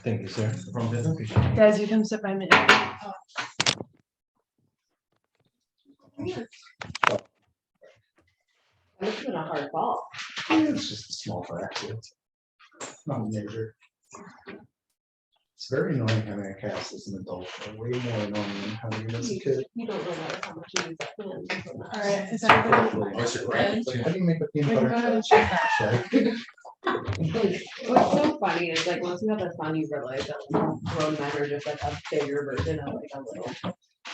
Thank you, sir. From business. Guys, you come sit by me. It's been a hard ball. It's just a small fracture. Not major. It's very annoying having a cast as an adult. Way more annoying than having it as a kid. You don't realize how much you use that pen. All right, is everybody What's good? How do you make a We peanut can go ahead butter and shake that. shake? What's so funny is like once you have the fun, you realize that grown men are just like a bigger version of like a little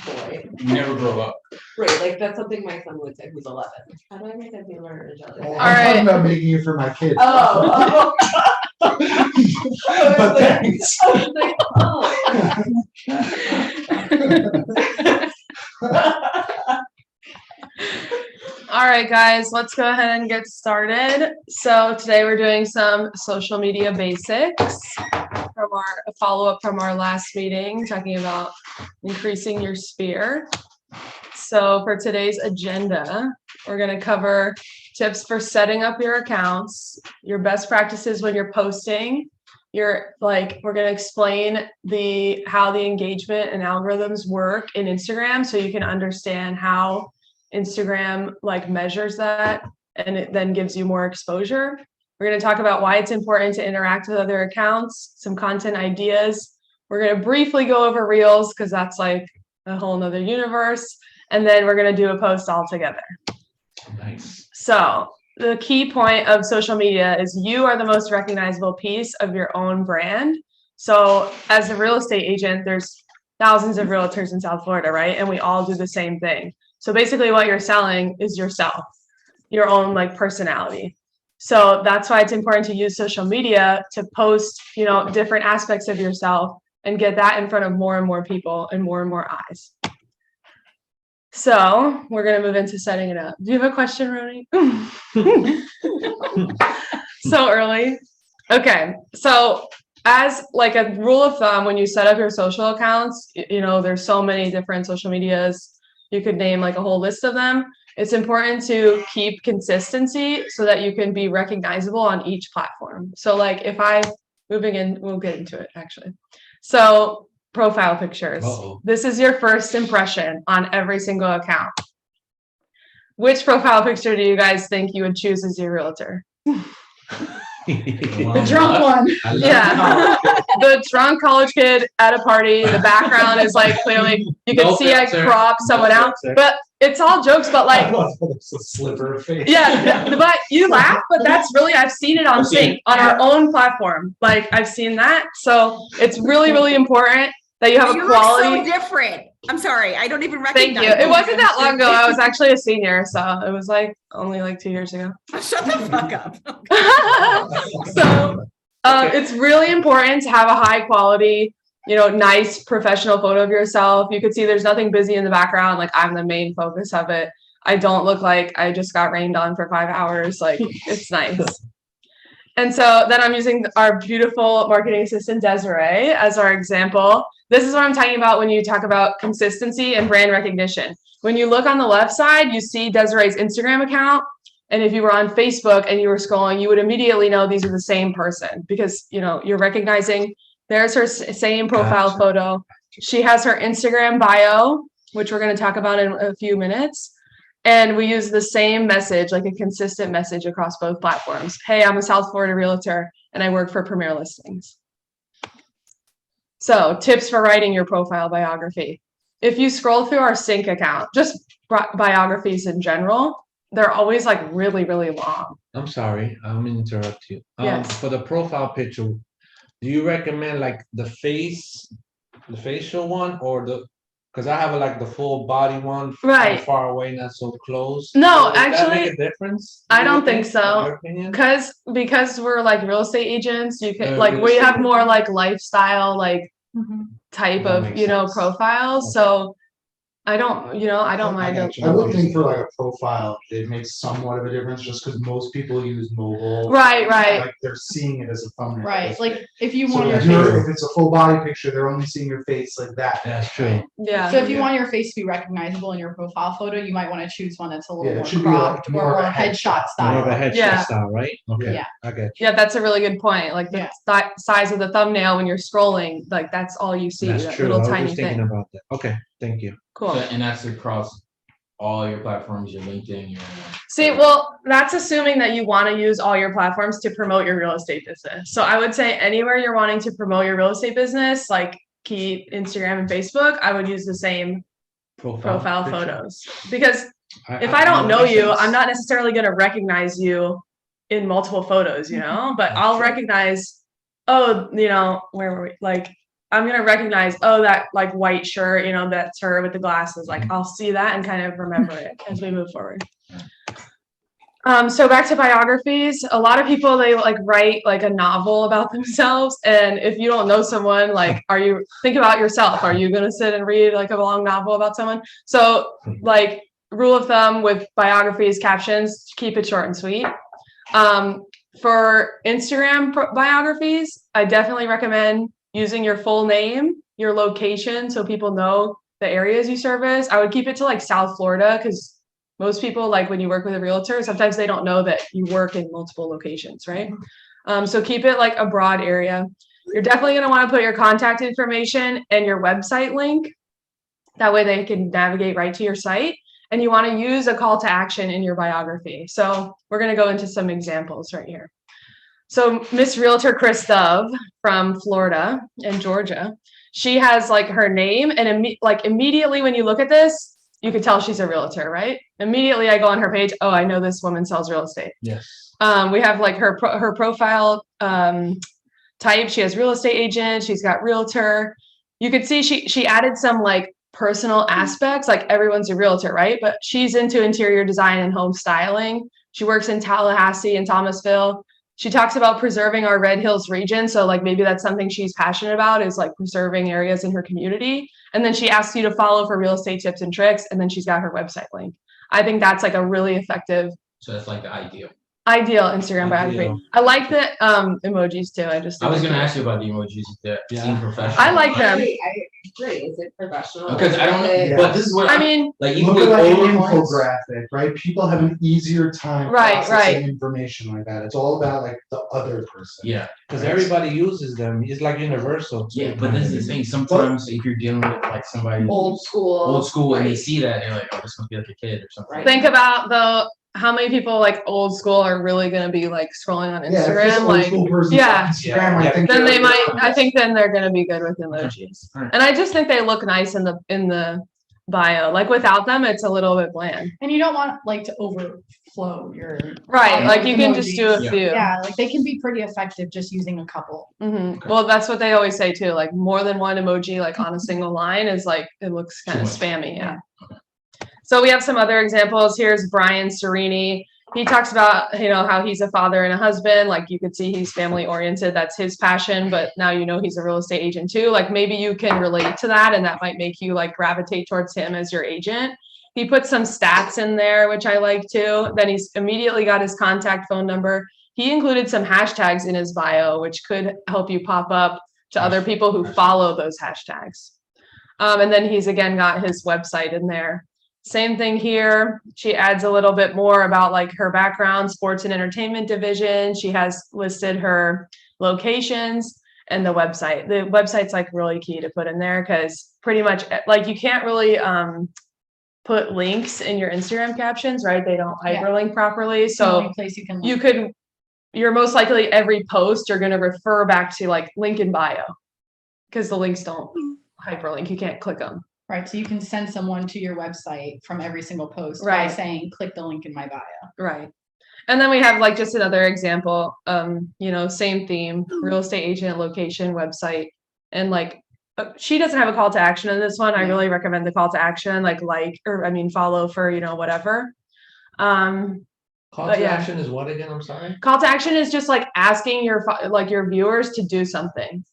boy. You never grow up. Right, like that's something my son would say who's 11. How do I make a dealer and jealous? Oh, All I'm right. talking about making it for my kids. Oh, But thanks. I was like, oh. All right, guys, let's go ahead and get started. So today we're doing some social media basics from a follow-up from our last meeting, talking about increasing your sphere. So for today's agenda, we're going to cover tips for setting up your accounts, your best practices when you're posting. We're going to explain how the engagement and algorithms work in Instagram, so you can understand how Instagram measures that, and it then gives you more exposure. We're going to talk about why it's important to interact with other accounts, some content ideas. We're going to briefly go over Reels because that's like a whole nother universe. And then we're going to do a post all together. Nice. So the key point of social media is you are the most recognizable piece of your own brand. So as a real estate agent, there's thousands of realtors in South Florida, right? And we all do the same thing. So basically what you're selling is yourself, your own personality. So that's why it's important to use social media to post, different aspects of yourself and get that in front of more and more people and more eyes. So we're going to move into setting it up. Do you have a question, Roni? So early. Okay. So as a rule of thumb, when you set up your social accounts, there's so many different social medias. You could name a whole list of them. It's important to keep consistency so that you can be recognizable on each platform. So if we'll get into it actually. So profile pictures. Uh-oh. This is your first impression on every single account. Which profile picture do you guys think you would choose as your realtor? The drunk one. Yeah. The drunk college kid at a party. The background is clearly, you can see I cropped someone out, but it's all jokes, but It's a sliver of face. yeah, but you laugh, but that's really, I've seen it on Sync, on our own platform. I've seen that. So it's really, really important that you have a quality. So different. I'm sorry, I don't even recognize. Thank you. It wasn't that long ago. I was actually a senior, so it was only 2 years ago. Shut the fuck up. So it's really important to have a high quality, nice professional photo of yourself. You could see there's nothing busy in the background. I'm the main focus of it. I don't look like I just got rained on for 5 hours. It's nice. And so then I'm using our beautiful marketing assistant, Desiree, as our example. This is what I'm talking about when you talk about consistency and brand recognition. When you look on the left side, you see Desiree's Instagram account. And if you were on Facebook and you were scrolling, you would immediately know these are the same person because, you're recognizing there's her same profile photo. She has her Instagram bio, which we're going to talk about in a few minutes. And we use the same message, a consistent message across both platforms. Hey, I'm a South Florida realtor and I work for Premier Listings. So tips for writing your profile biography. If you scroll through our Sync account, just biographies in general, they're always really, really long. I'm sorry, I'm gonna interrupt you. Yes. For the profile picture, do you recommend the facial one, or because I have the full body one, Right. far away, not so close. No, Does that actually, make a difference? I don't think so. In your opinion? Because we're real estate agents, you can Real we estate have more lifestyle type That of makes sense. profiles. So I don't mind. I would think for like a profile, it makes somewhat of a difference just because most people use mobile. Right. Like they're seeing it as a thumbnail. Right, like if you So want your if face, if it's a full body picture, they're only seeing your face like that. That's true. Yeah. so if you want your face to be recognizable in your profile photo, you might want to choose one that's a little Yeah, it more should be like cropped or more of a more headshot More of a style. headshot Yeah. style, right? Okay, Yeah. I get Yeah, that's a really good point. Like the Yeah. size of the thumbnail when you're scrolling, like that's all you you. see. That's That true. I little was tiny just thinking thing. about that. Okay, thank you. Cool. And that's across all your platforms, your LinkedIn, your. See, well, that's assuming that you want to use all your platforms to promote your real estate business. So I would say anywhere you're wanting to promote your real estate business, like key Instagram and Facebook, I would use the same profile picture. photos. Because if I don't know you, I'm not necessarily going to recognize you in multiple photos, but That's I'll true. recognize, where were we? Like, I'm going to recognize, that like white shirt, that's her with the glasses. Like, I'll see that and kind of remember it as we move forward. So back to biographies, a lot of people, they like write like a novel about themselves. And if you don't know someone, like, think about yourself. Are you going to sit and read like a long novel about someone? So like rule of thumb with biographies, captions, keep it short and sweet. For Instagram biographies, I definitely recommend using your full name, your location, so people know the areas you service. I would keep it to like South Florida because most people, like when you work with a realtor, sometimes they don't know that you work in multiple locations, right? So keep it like a broad area. You're definitely going to want to put your contact information and your website link. That way they can navigate right to your site. And you want to use a call to action in your biography. So we're going to go into some examples right here. So Miss Realtor Chris Dove from Florida and Georgia, she has like her name, and immediately when you look at this, you could tell she's a realtor, right? Immediately I go on her page. Oh, I know this woman sells real estate. Yes. We have like her profile type. She has real estate agent. She's got realtor. You could see she added some like personal aspects, like everyone's a realtor, right? But she's into interior design and home styling. She works in Tallahassee and Thomasville. She talks about preserving our Red Hills region. So like maybe that's something she's passionate about, is like preserving areas in her community. And then she asks you to follow for real estate tips and tricks. And then she's got her website link. I think that's like a really effective. So that's like the ideal Instagram biography. I like the emojis too. I was going to ask you about the emojis that seem professional. I like them. I agree. Is it professional? Because I don't know, Is it- but this is what I mean, like even Look with at like an older clients- infographic, right? People have an easier time Right, processing information like that. It's all about like the other person. Yeah, Because everybody uses them. It's like universal. yeah, but this is the thing. Sometimes if you're dealing with like somebody Old school. and they right. see that, they're like, oh, this must be like a kid or something. Right. think about how many people like old school are really going to be like scrolling on Yeah, if this Instagram, old like school person's yeah. on Instagram, I Yeah. think then they're- they might. I think then they're going to be good with emojis, Alright. and I just think they look nice in the bio. Like without them, it's a little bit bland. And you don't want like to overflow your. Right, bio like with you can just do a Yeah. few. Yeah, like they can be pretty effective just using a couple. Mm-hmm. Well, that's what they always say too. Like more than one emoji, like on a single line, is like it looks kind of Too much. spammy. Yeah. So we have some other examples. Here's Brian Serini. He talks about, how he's a father and a husband. Like you could see he's family oriented. That's his passion. But now he's a real estate agent too. Like maybe you can relate to that, and that might make you like gravitate towards him as your agent. He put some stats in there, which I like too. Then he's immediately got his contact phone number. He included some hashtags in his bio, which could help you pop up to other people who follow those hashtags. And then he's again got his website in there. Same thing here. She adds a little bit more about like her background, sports and entertainment division. She has listed her locations and the website. The website's like really key to put in there because pretty much like you can't really put links in your Instagram captions, right? They don't hyperlink properly. It's the only So place you can. you're most likely every post you're going to refer back to like link in bio because the links don't hyperlink. You can't click them. Right, so you can send someone to your website from every single post by Right. saying, click the link in my bio. Right. And then we have like just another example, same theme, real estate agent, location, website. And like, she doesn't have a call to action in this one. I really recommend the call to action, follow for, whatever. Call But to yeah. action is what again? I'm sorry. Call to action is just like asking your viewers to do something.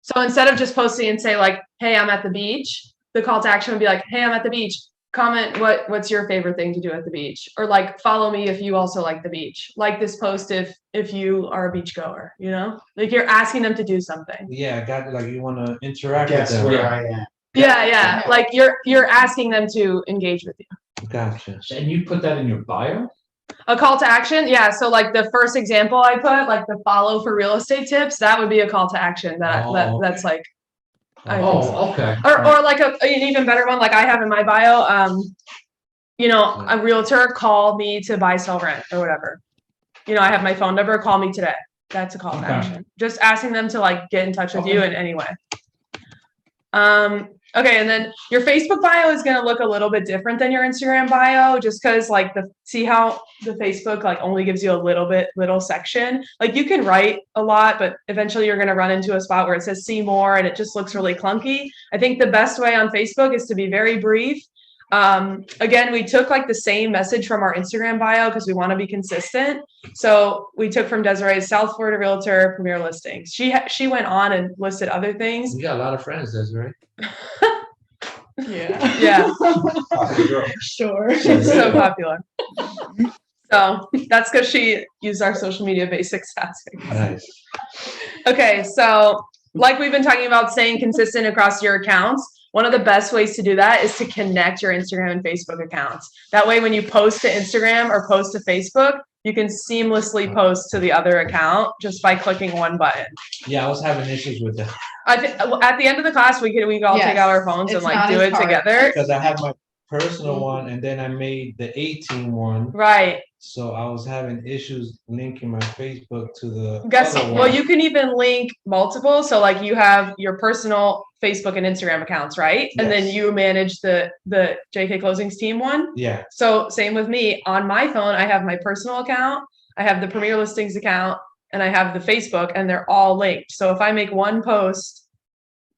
So instead of just posting and say like, hey, I'm at the beach, the call to action would be like, hey, I'm at the beach. comment what's your favorite thing to do at the beach, or like follow me if you also like the beach. Like this post if you are a beach goer, you know, like you're asking them to do something. Yeah, I got like you want to interact with Guess them. where I am. Yeah, like you're asking them to engage with you. Gotcha. And you put that in your bio? A call to action, yeah. So like the first example I put, like the follow for real estate tips, that would be a call to action. That's like, I think so. Oh, okay. Or like an even better one, like I have in my bio, you know, a realtor called me to buy, sell, rent, or whatever. You know, I have my phone number, call me today. That's a call to Okay. action. Just asking them to like get in touch with you Okay. in any way. Okay, and then your Facebook bio is gonna look a little bit different than your Instagram bio, just because like see how the Facebook like only gives you a little section. Like you can write a lot, but eventually you're gonna run into a spot where it says see more and it just looks really clunky. I think the best way on Facebook is to be very brief. Again, we took like the same message from our Instagram bio because we want to be consistent. So we took from Desiree's South Florida Realtor Premier Listings. She went on and listed other things. You got a lot of friends, Desiree. Yeah. Yeah, Sure. she's so popular. So that's because she used our social media basics tasking. Nice. Okay, so like we've been talking about staying consistent across your accounts, one of the best ways to do that is to connect your Instagram and Facebook accounts. That way, when you post to Instagram or post to Facebook, you can seamlessly post to the other account just by clicking one button. Yeah, I was having issues with that At the end of the class, we can all take out our phones and It's like not do as it hard. together. because I had my personal one and then I made the 18 one. Right. So I was having issues linking my Facebook to the Guess other well, one. you can even link multiple. So like you have your personal Facebook and Instagram accounts, right? And then Yes. you manage the JK Closings team one. Yeah, So same with me. On my phone, I have my personal account, I have the Premier Listings account, and I have the Facebook, and they're all linked. So if I make one post,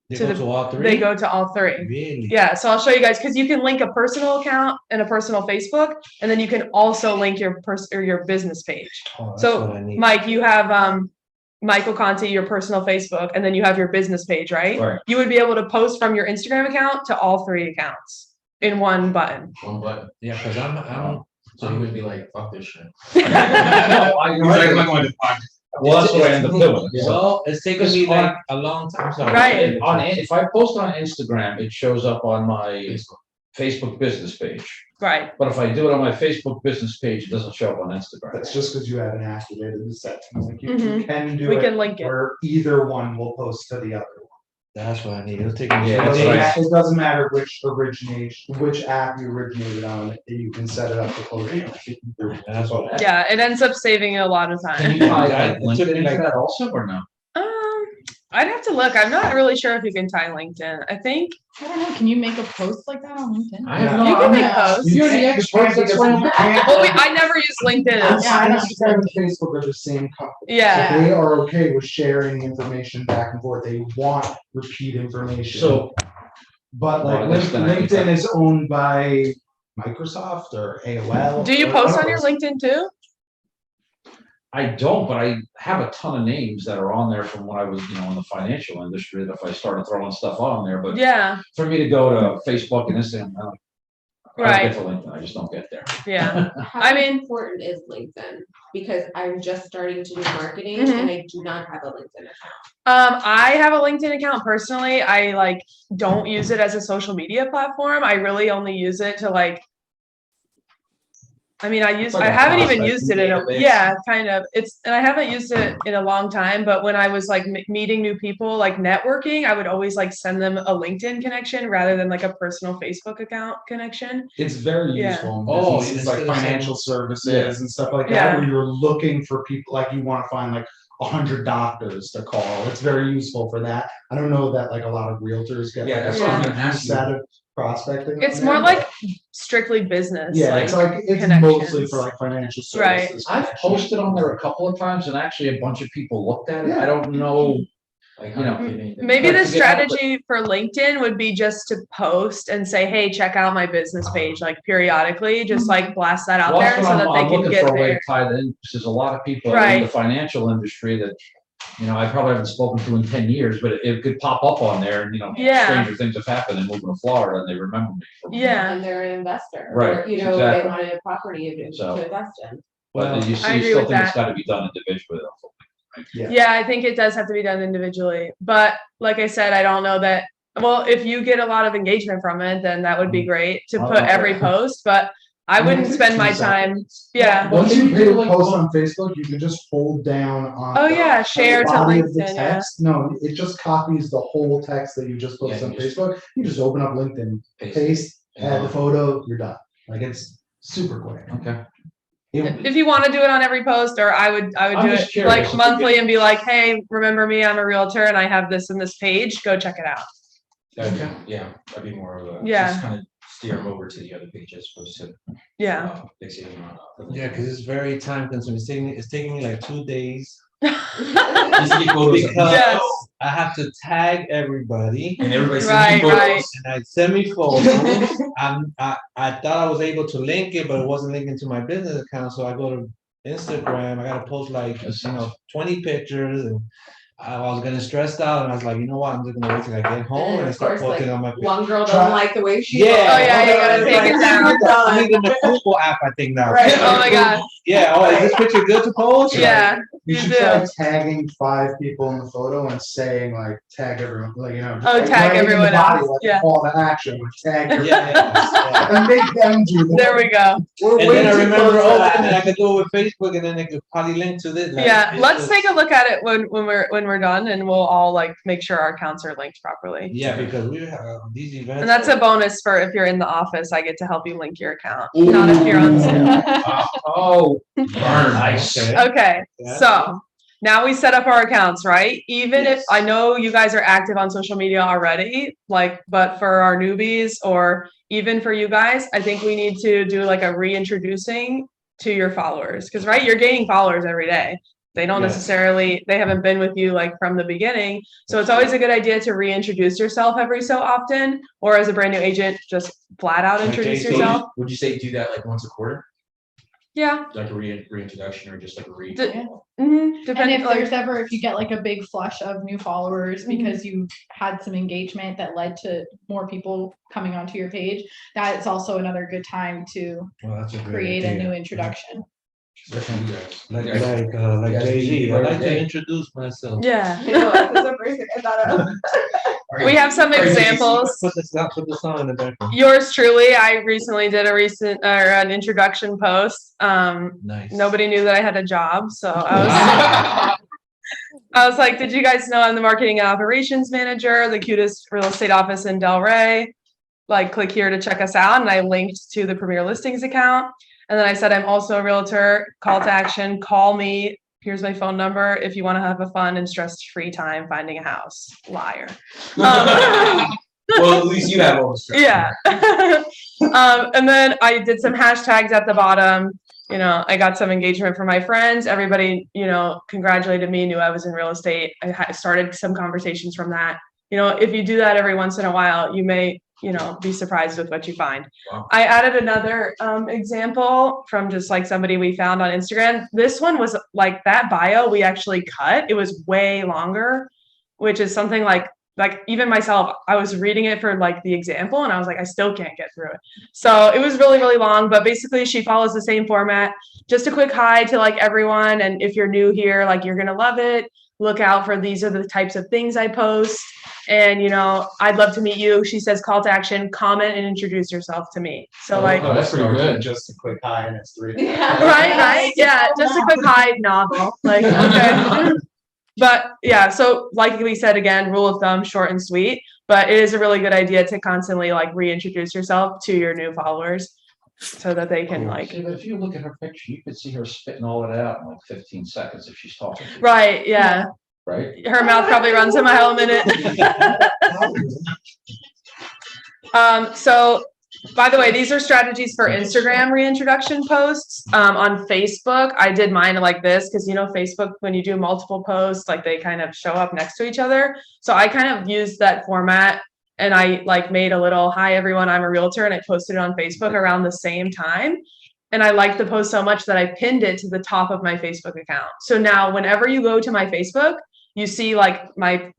they to go the- to all three. they go to all three. Really? Yeah, so I'll show you guys because you can link a personal account and a personal Facebook, and then you can also link your your business page. Oh, that's So, what I need. Mike, you have Michael Conti, your personal Facebook, and then you have your business page, right? Right. You would be able to post from your Instagram account to all three accounts in one button. One button. Yeah, because I'm So you would be like, fuck this shit. Yeah, Well, that's what I end up doing. So, well, it's taken me Because like a long time. Sorry. Right. if I post on Instagram, it shows up on my Facebook business page. right. But if I do it on my Facebook business page, it doesn't show up on Instagram. That's just because you haven't activated the settings. Like you Mhm. can do We it can link it. where either one will post to the other one. That's what I need. It was taking me. Yeah, It that's doesn't right. ma- it doesn't matter which app you originated on, you can set it up to close. That's what I. Yeah, it ends up saving a lot of Can time. you tie Yeah, that it link took me into like- that also or no? I'd have to look. I'm not really sure if you can tie LinkedIn. I think I don't know. Can you make a post like that on LinkedIn? I have Yeah. no You can make idea. posts. You're the expert, that's why I'm well, I never use LinkedIn. Yeah, I know. Instagram and Facebook are the same company. Yeah. They are okay with sharing information back and forth. They want repeat information. So, But like Well, that's gonna be LinkedIn tough. is owned by Microsoft or AOL. Do you or post one on of your those. LinkedIn too? I don't, but I have a ton of names that are on there from when I was, in the financial industry, that if I started throwing stuff on there, but Yeah, for me to go to Facebook and Instagram, I don't right. get to LinkedIn, I just don't get there. Yeah. How I mean- important is LinkedIn? Because I'm just starting to do marketing Mhm. and I do not have a LinkedIn account. I have a LinkedIn account personally. I like don't use it as a social media platform. I really only use it to like. I mean, I like a haven't even prospecting used it in a, database. yeah, kind of. And I haven't used it in a long time, but when I was like meeting new people, like networking, I would always like send them a LinkedIn connection rather than like a personal Facebook account connection. It's very Yeah. useful in Oh, businesses instead like of saying- financial services Yeah. and stuff like Yeah. that, where you're looking for people, like you want to find like 100 doctors to call. It's very useful for that. I don't know that like a lot of realtors get Yeah, like that's a what I'm gonna ask you. set of prospecting. It's on more there, like strictly business. yeah, like, it's like it's connections. mostly for like financial Right. services. I've posted on there a couple of times and actually a bunch of people looked at it. Yeah. I don't know, Like, Maybe Like the to get out of strategy for LinkedIn would be just to post and say, hey, check out my business page, like periodically, just like blast that out Well, there that's so what that I'm they can looking get for a way there. to tie that in, because there's a lot of people that are in the Right. financial industry that you know, I probably haven't spoken to in 10 years, but it could pop up on there and, you know, Yeah. stranger things have happened and moving to Florida and they remember me. From Yeah. And they're an investor. Right, Or, you know, exactly. they wanted a property to So- invest in. But you I see, you agree still with think it's that. gotta be done individually. Yeah, I think it does have to be done individually. But like I said, I don't know that, well, if you get a lot of engagement from it, then that would be great to put every post, but I wouldn't spend my time. Yeah. Once Can you you hit do, a like, post well- on Facebook, you can just hold down on. Oh the yeah, share to body of the LinkedIn, yeah. text. No, it just copies the whole text that you just posted Yeah, on you just- Facebook. You just open up LinkedIn, paste, add the photo, you're done. Like it's super quick. Okay. If you want to do it on every post, or I would I'm do it just curious. like monthly and be like, hey, remember me, I'm a realtor and I have this and this page, go check it out. Okay. Yeah, that'd be more of a. Yeah. Just kind of steer them over to the other pages opposed to. Yeah. Fixating on. Yeah, because it's very time consuming. It's taking me like 2 days. Just to get photos of Because Yes. I have to tag everybody. And everybody's Right, sending right. photos. And I send me photos. I thought I was able to link it, but it wasn't linking to my business account. So I go to Instagram. I gotta post like 20 pictures, and I was getting stressed out. And I was like, you know what? I'm just gonna wait till I get home and I of start course, posting on my. One girl Try- doesn't like the way she Yeah. looks. Oh, yeah, you gotta take it down. I'm using the Google app, I think now. Right. Oh my God. Yeah. Oh, is this picture good to post? Yeah, You you should do. try tagging 5 people in the photo and saying like tag everyone, like you know. Oh, just tag writing in the everyone body, else, like a yeah. Call to action, like tag. Yeah. Yeah. And make them do that. There we go. We're And way then I too remember, close to oh, that. wait a minute, I could do it with Facebook, and then they could probably link to this. Like, Yeah, it's let's just- take a look at it when we're done, and we'll all like make sure our accounts are linked properly. Yeah, because we have these events. And that's a bonus for if you're in the office, I get to help you link your account, not if you're on Zoom. Oh, burn, nice. Okay. Okay, Yeah. so now we set up our accounts, right? Even if I know you guys are active on social media already, like, but for our newbies or even for you guys, I think we need to do like a reintroducing to your followers. Because, right, you're gaining followers every day. They don't Yes. necessarily, they haven't been with you like from the beginning. So it's always a good idea to reintroduce yourself every so often, or as a brand new agent, just flat out Like introduce JC. yourself. Would you say do that like once a quarter? Yeah. Like a reintroduction or just like a D- And Depending, if like, there's ever, if you get like a big flush of new followers because you had some engagement that led to more people coming onto your page, that is also another good time to Well, that's a great create a idea. new introduction. Definitely you guys. Like, You guys- like you guys Jay-Z, do I like to everything. introduce myself. yeah. I know, that's the first thing I thought of. We have some Are you- examples. Put the song in the background. Yours truly, I recently did an introduction post. Nice. Nobody knew that I had a job, so I was like, did you guys know I'm the marketing and operations manager, the cutest real estate office in Delray? Like, click here to check us out. And I linked to the Premier Listings account. And then I said, I'm also a realtor. Call to action, call me. Here's my phone number if you want to have a fun and stress-free time finding a house. Liar. Well, at least you have all the stuff. Yeah. And then I did some hashtags at the bottom. You know, I got some engagement from my friends. Everybody, you know, congratulated me, knew I was in real estate. I started some conversations from that. You know, if you do that every once in a while, you may, you know, be surprised with what you find. Wow. I added another example from just like somebody we found on Instagram. This one was like that bio we actually cut. It was way longer, which is something like even myself, I was reading it for like the example and I was like, I still can't get through it. So it was really, really long, but basically she follows the same format. Just a quick hi to like everyone. And if you're new here, like you're going to love it. Look out for these are the types of things I post. And, you know, I'd love to meet you. She says call to action, comment and introduce yourself to me. So like, Oh, that's pretty good. Just a quick hi and it's 3. right. Yeah. Just a quick hi novel. Like, okay. But yeah, so like we said again, rule of thumb, short and sweet, but it is a really good idea to constantly like reintroduce yourself to your new followers so that they can like, See, but if you look at her picture, you could see her spitting all it out in like 15 seconds if she's talking. to you, right. Yeah. Right? Her mouth probably runs a mile a minute. So by the way, these are strategies for Instagram reintroduction posts. On Facebook, I did mine like this because, you know, Facebook, when you do multiple posts, like they kind of show up next to each other. So I kind of used that format and I like made a little, hi everyone, I'm a realtor, and I posted it on Facebook around the same time. And I liked the post so much that I pinned it to the top of my Facebook account. So now whenever you go to my Facebook, you see like my,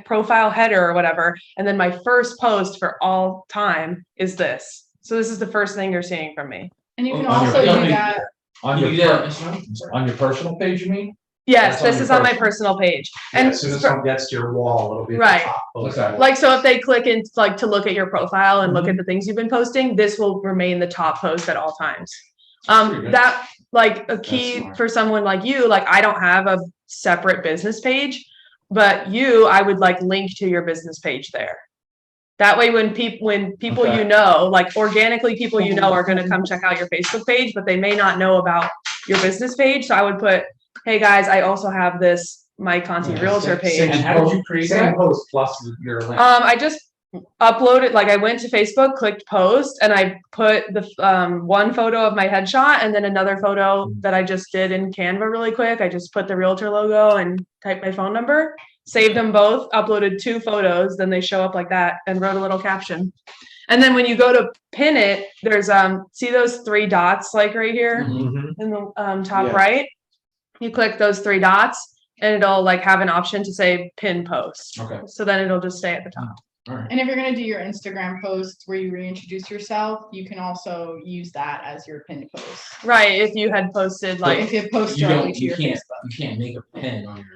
profile header or whatever. And then my first post for all time is this. So this is the first thing you're seeing from me. And you can On your also do page. that. On You your, do that on per- Instagram? I'm sorry. on your personal page, you mean? Yes, That's on this your is on my personal. personal page. Yeah, And as soon as for- someone gets to your wall, it'll be at the Right. top post. Okay. like, so if they click in like to look at your profile and look Mm-hmm. at the things you've been posting, this will remain the top post at all times. Pretty good. That like a That's key smart. for someone like you, like I don't have a separate business page, but I would like link to your business page there. That way, when people Okay. like organically people are going to come check out your Facebook page, but they may not know about your business page. So I would put, hey guys, I also have this Mike Conti Yeah, Realtor page. And how did you create Same that? post plus your link. I just uploaded, like I went to Facebook, clicked post, and I put the one photo of my headshot and then another photo that I just did in Canva really quick. I just put the realtor logo and typed my phone number, saved them both, uploaded 2 photos, then they show up like that, and wrote a little caption. And then when you go to pin it, there's see those 3 dots like right here Mhm. in the top Yeah. right? You click those 3 dots and it'll like have an option to say pin post. Okay. So then it'll just stay at the top. All right. And if you're gonna do your Instagram post where you reintroduce yourself, you can also use that as your pinned post. Right, if you had posted like If you post You directly don't, to you your can't, Facebook. you can't make a pin on your,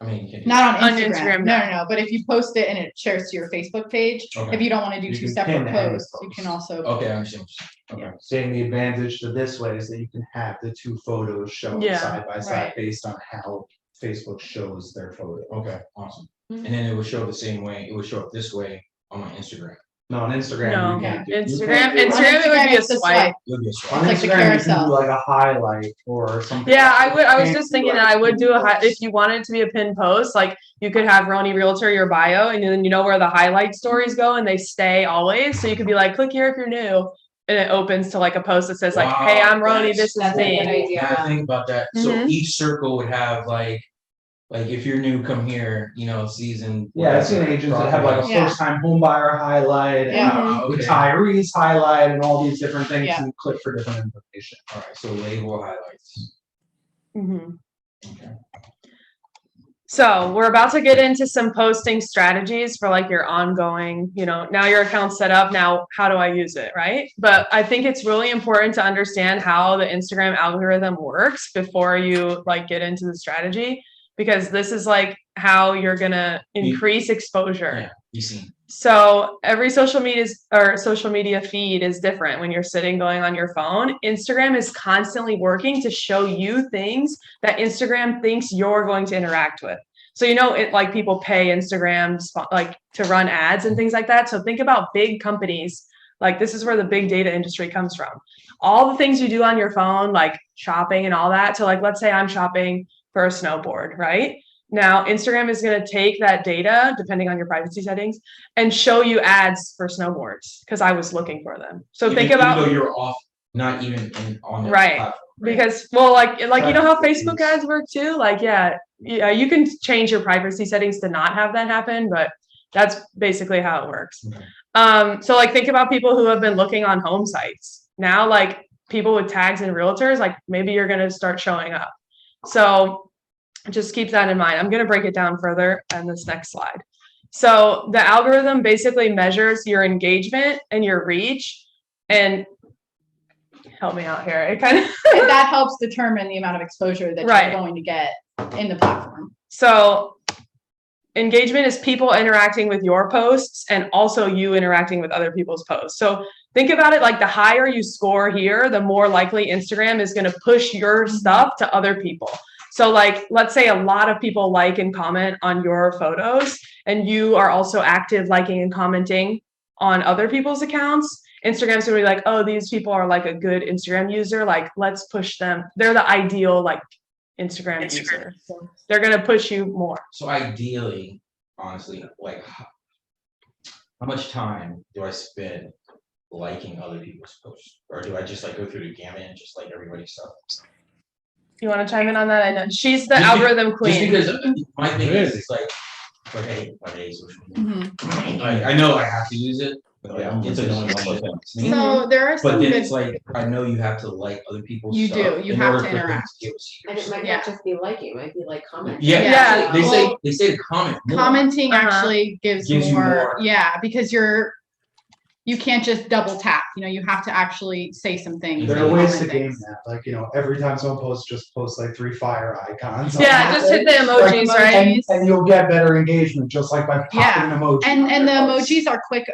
I mean, you can. Not on On Instagram. Instagram, No. But if you post it and it shares to your Facebook page, Okay. if you don't want to do You 2 can separate pin and posts, you post. can also. Okay, I understand. Okay. Saying the advantage to this way is that you can have the 2 photos shown Yeah, side by side right. based on how Facebook shows their photo. Okay, awesome. Mhm. And then it would show the same way, it would show up this way on my Instagram. No, on Instagram, No. you can't do. Instagram, On Instagram it would be a it's the swipe. It would be a On swipe. It's like the Instagram, you can carousel. do like a highlight or something. Yeah, I was And just do thinking like that I would do post. if you wanted it to be a pinned post, like you could have Roni Realtor your bio, and then you know where the highlight stories go and they stay always. So you could be like, click here if you're new. And it opens to like a post that says like, hey, I'm Roni, this is That's a good me. idea. Now think about that. So Mhm. each circle would have like if you're new, come here, season. Yeah, I've seen agents that have like a Yeah. first time home buyer highlight, Yeah. and retirees highlight, and all these different things, Yeah. and click for different information. All right, so label highlights. Mhm. Okay. So we're about to get into some posting strategies for like your ongoing, now your account's set up. Now, how do I use it? Right. But I think it's really important to understand how the Instagram algorithm works before you like get into the strategy, because this is like how you're going to increase exposure. Yeah, you see. So every social media feed is different when you're sitting going on your phone. Instagram is constantly working to show you things that Instagram thinks you're going to interact with. So it like people pay Instagram like to run ads and things like that. So think about big companies. Like this is where the big data industry comes from. All the things you do on your phone, like shopping and all that. So like let's say I'm shopping for a snowboard, right? Now, Instagram is going to take that data, depending on your privacy settings, and show you ads for snowboards because I was looking for them. So think about, Even though you're off, not even on the Right. platform. because like you know how Facebook ads work too. Like yeah, you can change your privacy settings to not have that happen, but that's basically how it works. Okay. So like think about people who have been looking on home sites. Now, like people with tags and realtors, like maybe you're going to start showing up. So just keep that in mind. I'm going to break it down further on this next slide. So the algorithm basically measures your engagement and your reach, and help me out here. It kind of That helps determine the amount of exposure that Right. you're going to get in the platform. So engagement is people interacting with your posts and also you interacting with other people's posts. So think about it like the higher you score here, the more likely Instagram is going to push your stuff to other people. So like, let's say a lot of people like and comment on your photos and you are also active liking and commenting on other people's accounts. Instagram's gonna be like, oh, these people are like a good Instagram user. Like, let's push them. They're the ideal like Instagram user. So they're gonna push you more. So ideally, honestly, like how much time do I spend liking other people's posts? Or do I just like go through the gamut and just like everybody's stuff? You want to chime in on that? I know she's the Just be- algorithm Just queen. because my thing is, Really? it's like, I hate social media. Mhm. I know I have to use it, Yeah, I'm It's annoying annoying. with them. So there are But some then good, it's like, I know you have to like other people's You stuff. do, you in have order to for them interact. be able to see And your it might Yeah. not just be liking, it might be like commenting. Yeah, Yeah. they say, Well, they say to comment more. commenting Uh-huh. actually gives Gives you more, more. yeah, because you can't just double tap, you have to actually say some things. There and are ways to comment game things. that, like, every time someone posts, just post like 3 fire icons. Yeah, just hit the emojis, Like, right? and you'll get better engagement just like by popping an emoji. And the emojis are quick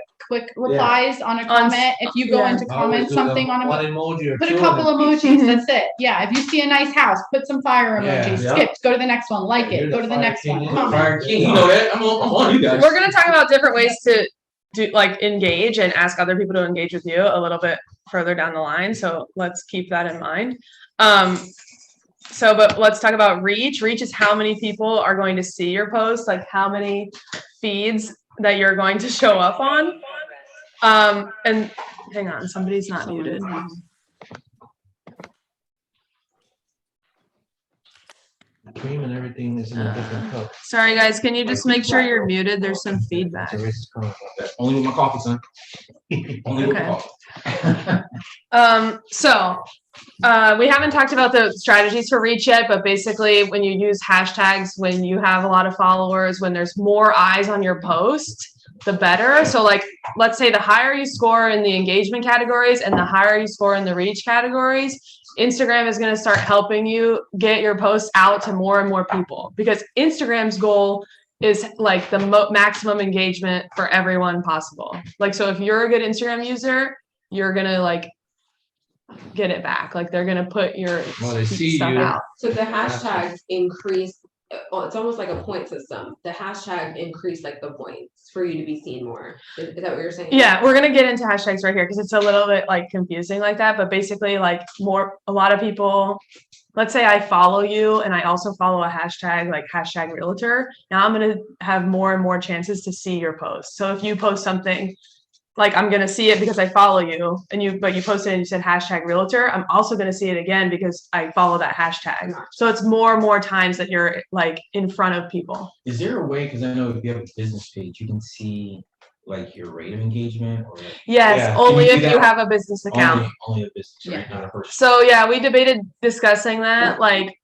replies on a comment. If you go yeah. into I always comment do something the on one a, emoji or put two a of couple them. emojis, that's it. Yeah, if you see a nice house, put some fire Yeah. emojis, Yeah. skip, go to the next one, like You're it, go to the fire next king, one, you're comment. Fire King, you know that, I'm on you guys. We're gonna talk about different ways to do like engage and ask other people to engage with you a little bit further down the line. So let's keep that in mind. But let's talk about reach. Reach is how many people are going to see your post, like how many feeds that you're going to show up on. And hang on, somebody's not muted. Cream and everything is in a different cup. Sorry guys, can you just make sure you're muted? There's some feedback. It's a racist comment. Only with my coffee, son. Only with Okay. the coffee. We haven't talked about the strategies for reach yet, but basically when you use hashtags, when you have a lot of followers, when there's more eyes on your post, the better. So like, let's say the higher you score in the engagement categories and the higher you score in the reach categories, Instagram is going to start helping you get your posts out to more and more people, because Instagram's goal is like the maximum engagement for everyone possible. Like, so if you're a good Instagram user, you're going to like get it back. Like they're going to put your Well, they see stuff you. out. So the hashtags increase, well, it's almost like a point system. The hashtag increase like the points for you to be seen more. Is that what you're saying? Yeah, we're gonna get into hashtags right here because it's a little bit like confusing like that. But basically, like a lot of people, let's say I follow you and I also follow a hashtag like hashtag realtor. Now I'm gonna have more and more chances to see your post. So if you post something, like I'm gonna see it because I follow you, but you posted and you said hashtag realtor, I'm also gonna see it again because I follow that hashtag. So it's more and more times that you're like in front of people. Is there a way, because I know if you have a business page, you can see like your rate of engagement or like Yes, Yeah. only Can you do if you that? have a business account. only a business, right? Not a person. So yeah, we debated discussing that. Like,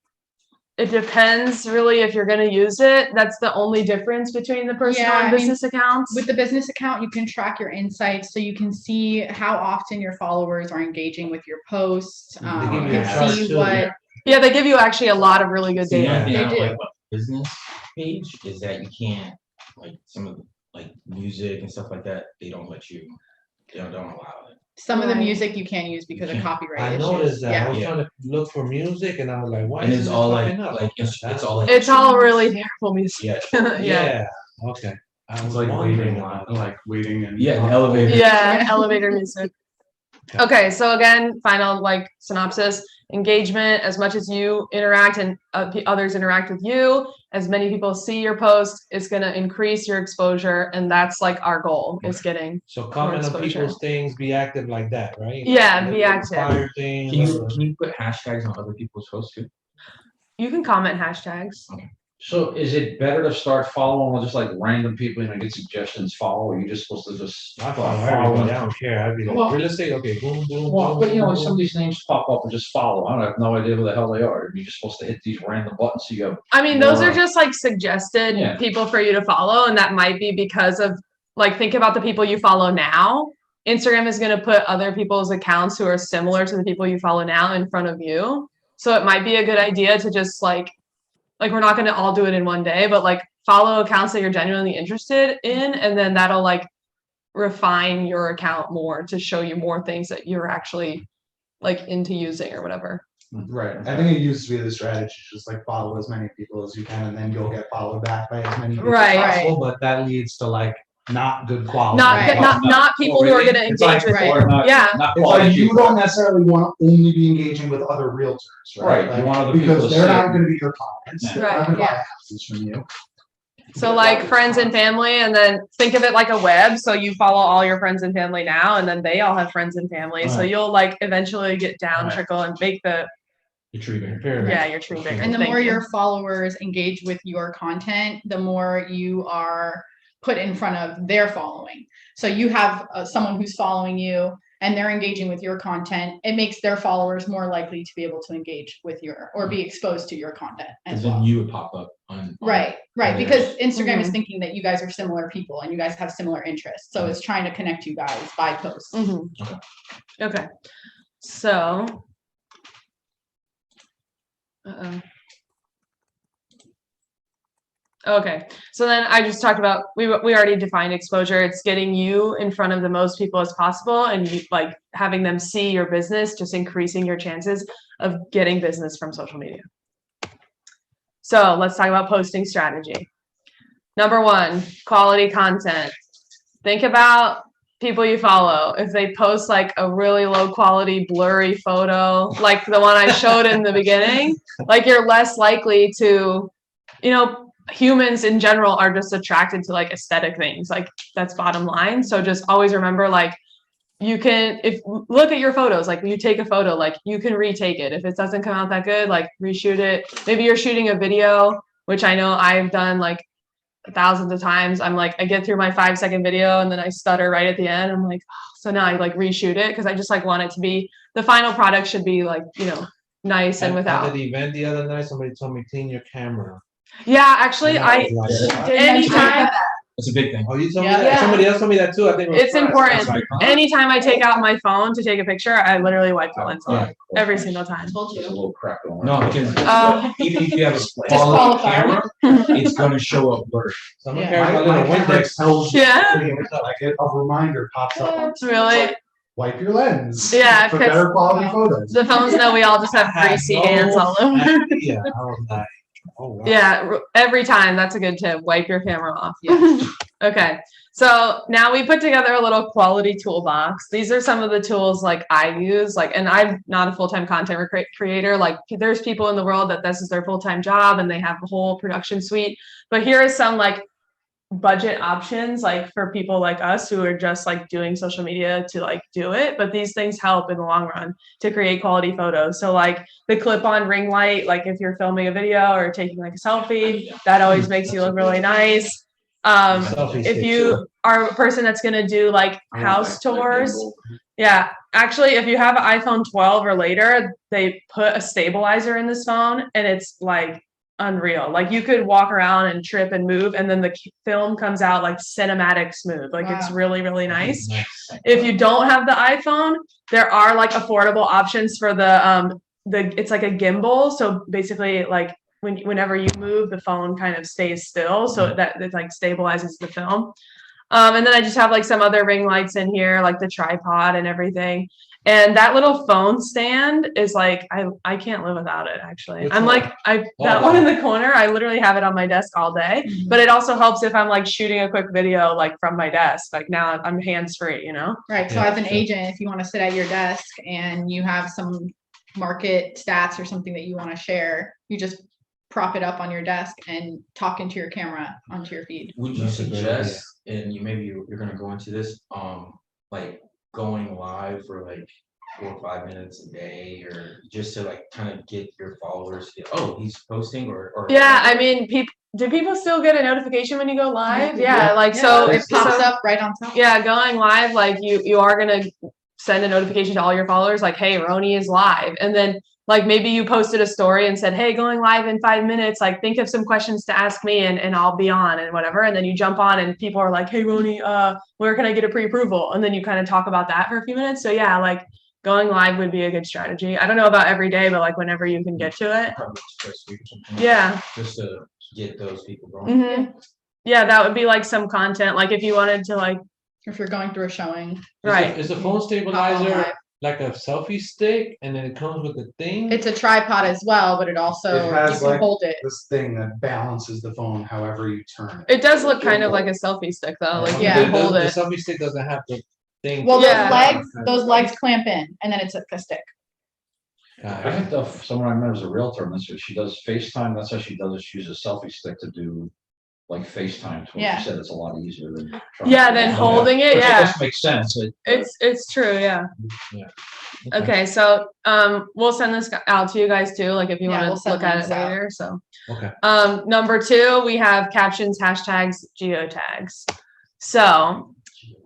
it depends really if you're going to use it. That's the only difference between the personal Yeah, and I mean, business accounts. With the business account, you can track your insights, so you can see how often your followers are engaging with your posts. They You give you can a chart see too. what, Yeah, they give you actually a lot of really good See, the data. only thing I They don't like do. about business page is that you can't, like some of the, like music and stuff like that, they don't let you, they don't allow it. some of the Right. music you can't use because of can't. copyright I issues. noticed that. I Yeah. was trying to look for music and I was like, why And is it's this all like, popping up? it's all like. It's all really terrible music. Yeah, Yeah. Okay. I It's was like wondering waiting, about it. like waiting and. Yeah, the elevator. Yeah, elevator music. Okay, so again, final like synopsis. Engagement, as much as you interact and others interact with you, as many people see your post, it's going to increase your exposure, and that's like our goal is getting. So comment on exposure. people's things, be active like that, right? Yeah, Like be the active. fire thing, Can you put hashtags on other people's posts too? You can comment hashtags. So is it better to start following just like random people and get suggestions follow, or are you just supposed to just I follow everybody. I don't care. I'd be like, Well- real estate, okay, boom, boom, Well, boom, but you know, boom, some of these names pop up and just follow. I have no idea who the hell they are. You're just supposed to hit these random buttons so you have. I mean, those More- are just like suggested Yeah. people for you to follow, and that might be because of like think about the people you follow now. Instagram is going to put other people's accounts who are similar to the people you follow now in front of you. So it might be a good idea to just like we're not going to all do it in one day, but like follow accounts that you're genuinely interested in, and then that'll like refine your account more to show you more things that you're actually like into using or whatever. Right, I think it used to be the strategy, just like follow as many people as you can, and then you'll get followed back by as many people Right. as possible, but that leads to like not good quality. Not Right. not people who are going to It's engage like- with Right. you. Or not, Yeah. not It's like quality you people. don't necessarily want to only be engaging with other realtors, right? Right, Like, you want other people because to they're see not it. gonna be your clients, Yeah. they're not gonna Right, buy houses from you. So like friends and family, and then think of it like a web. So you follow all your friends and family now, and then they all have friends and family. So Right. you'll like eventually get down Right. trickle and make the Your tree bigger. Pyramid. yeah your tree bigger. And the Thank more you. your followers engage with your content, the more you are put in front of their following. So you have someone who's following you and they're engaging with your content. It makes their followers more likely to be able to engage with your or be exposed to your content as And then well. you would pop up on. Right, on because Instagram is Mhm. thinking that you guys are similar people and you guys have similar interests. So it's trying to connect you guys by posts. Mhm. Okay, so. Uh-oh. Okay, so then I just talked about, we already defined exposure. It's getting you in front of the most people as possible and you, like having them see your business, just increasing your chances of getting business from social media. So let's talk about posting strategy. Number one, quality content. Think about people you follow. If they post like a really low quality, blurry photo, like the one I showed in the beginning, like you're less likely to, you know, humans in general are just attracted to like aesthetic things. Like that's bottom line. So just always remember, like you can, if look at your photos, like when you take a photo, like you can retake it. If it doesn't come out that good, like reshoot it. Maybe you're shooting a video, which I know I've done like thousands of times. I'm like, I get through my 5-second video and then I stutter right at the end. I'm like, oh, so now I like reshoot it because I just like want it to be, the final product should be like, you know, nice and without. At the event the other night, somebody told me clean your camera. Yeah, actually, And I was like, anytime, It's a big thing. oh, you told me Yeah. that? Yeah. Somebody else told me that too. I think it was it's Fred. important. That's right. Anytime I take out my phone to take a picture, I literally wipe the lens off every single time. Told There's a you. little crack going on. No, because even if you have a Disqualified. quality camera, it's gonna show up blurry. Someone Yeah. carried my My little camera Windex. tells you, Yeah. like a reminder pops up. It's really, Wipe your lens. Yeah, For 'cause- better quality photos. the phones know we all just have I had greasy no hands all over. idea. I was like, oh wow. Yeah, every time. That's a good tip. Wipe your camera off. Okay. So now we put together a little quality toolbox. These are some of the tools like I use, like, and I'm not a full-time content creator. Like there's people in the world that this is their full-time job and they have a whole production suite. But here is some like budget options, like for people like us who are just like doing social media to like do it. But these things help in the long run to create quality photos. So like the clip-on ring light, like if you're filming a video or taking like a selfie, that always makes you look really nice. Selfie If stick, you too. are a person that's going to do like house tours, yeah, actually, if you have an iPhone 12 or later, they put a stabilizer in this phone and it's like unreal. Like you could walk around and trip and move and then the film comes out like cinematic smooth. Like it's Wow. really, really nice. If you don't have the iPhone, there are like affordable options for the it's like a gimbal. So basically like whenever you move, the phone kind of stays still so that it like stabilizes the film. And then I just have like some other ring lights in here, like the tripod and everything. And that little phone stand is like, I can't live without it actually. Which I'm one? like, that one in the corner, I literally have it on my desk all day, but it also helps if I'm like shooting a quick video, like from my desk, like now I'm hands-free, you know? Right. So Yeah, as an sure. agent, if you want to sit at your desk and you have some market stats or something that you want to share, you just prop it up on your desk and talk into your camera onto your feed. Would you That's a great suggest, and you maybe you're gonna go into this, like going live for like 4 or 5 minutes a day, or just to like kind of get your followers to, oh, he's posting, or Yeah, I mean, do people still get a notification when you go live? Yeah, like so it if pops up right on top. Yeah, going live, like you are gonna send a notification to all your followers, like, hey, Roni is live. And then like maybe you posted a story and said, hey, going live in 5 minutes, like think of some questions to ask me and I'll be on and whatever. And then you jump on and people are like, hey, Roni, where can I get a pre-approval? And then you kind of talk about that for a few minutes. So yeah, like going live would be a good strategy. I don't know about every day, but like whenever you can get to it. probably just this week or something, Yeah. just to get those people going. Mm-hmm. Yeah, that would be like some content. Like if you wanted to like, If you're going through a showing, right. Is the phone Hop on stabilizer live. like a selfie stick and then it comes with the thing? It's a tripod as well, but it also, It has, you can like, hold it. This thing that balances the phone however you turn it. It does look kind of like a selfie stick though. Like you Yeah. can hold The it. selfie stick doesn't have the thing. Well, Yeah. those legs clamp in and then it's a stick. I had someone I remember is a realtor, and that's what she does FaceTime. That's how she does it. She uses a selfie stick to do like FaceTime. So Yeah. you said it's a lot easier than. trying Yeah, to- then holding it, Which I yeah. guess makes sense. It's true, yeah. Yeah. Okay, so we'll send this out to you guys too, like if you Yeah, want we'll to send look at it links out. later. So Okay. number 2, we have captions, hashtags, geotags. So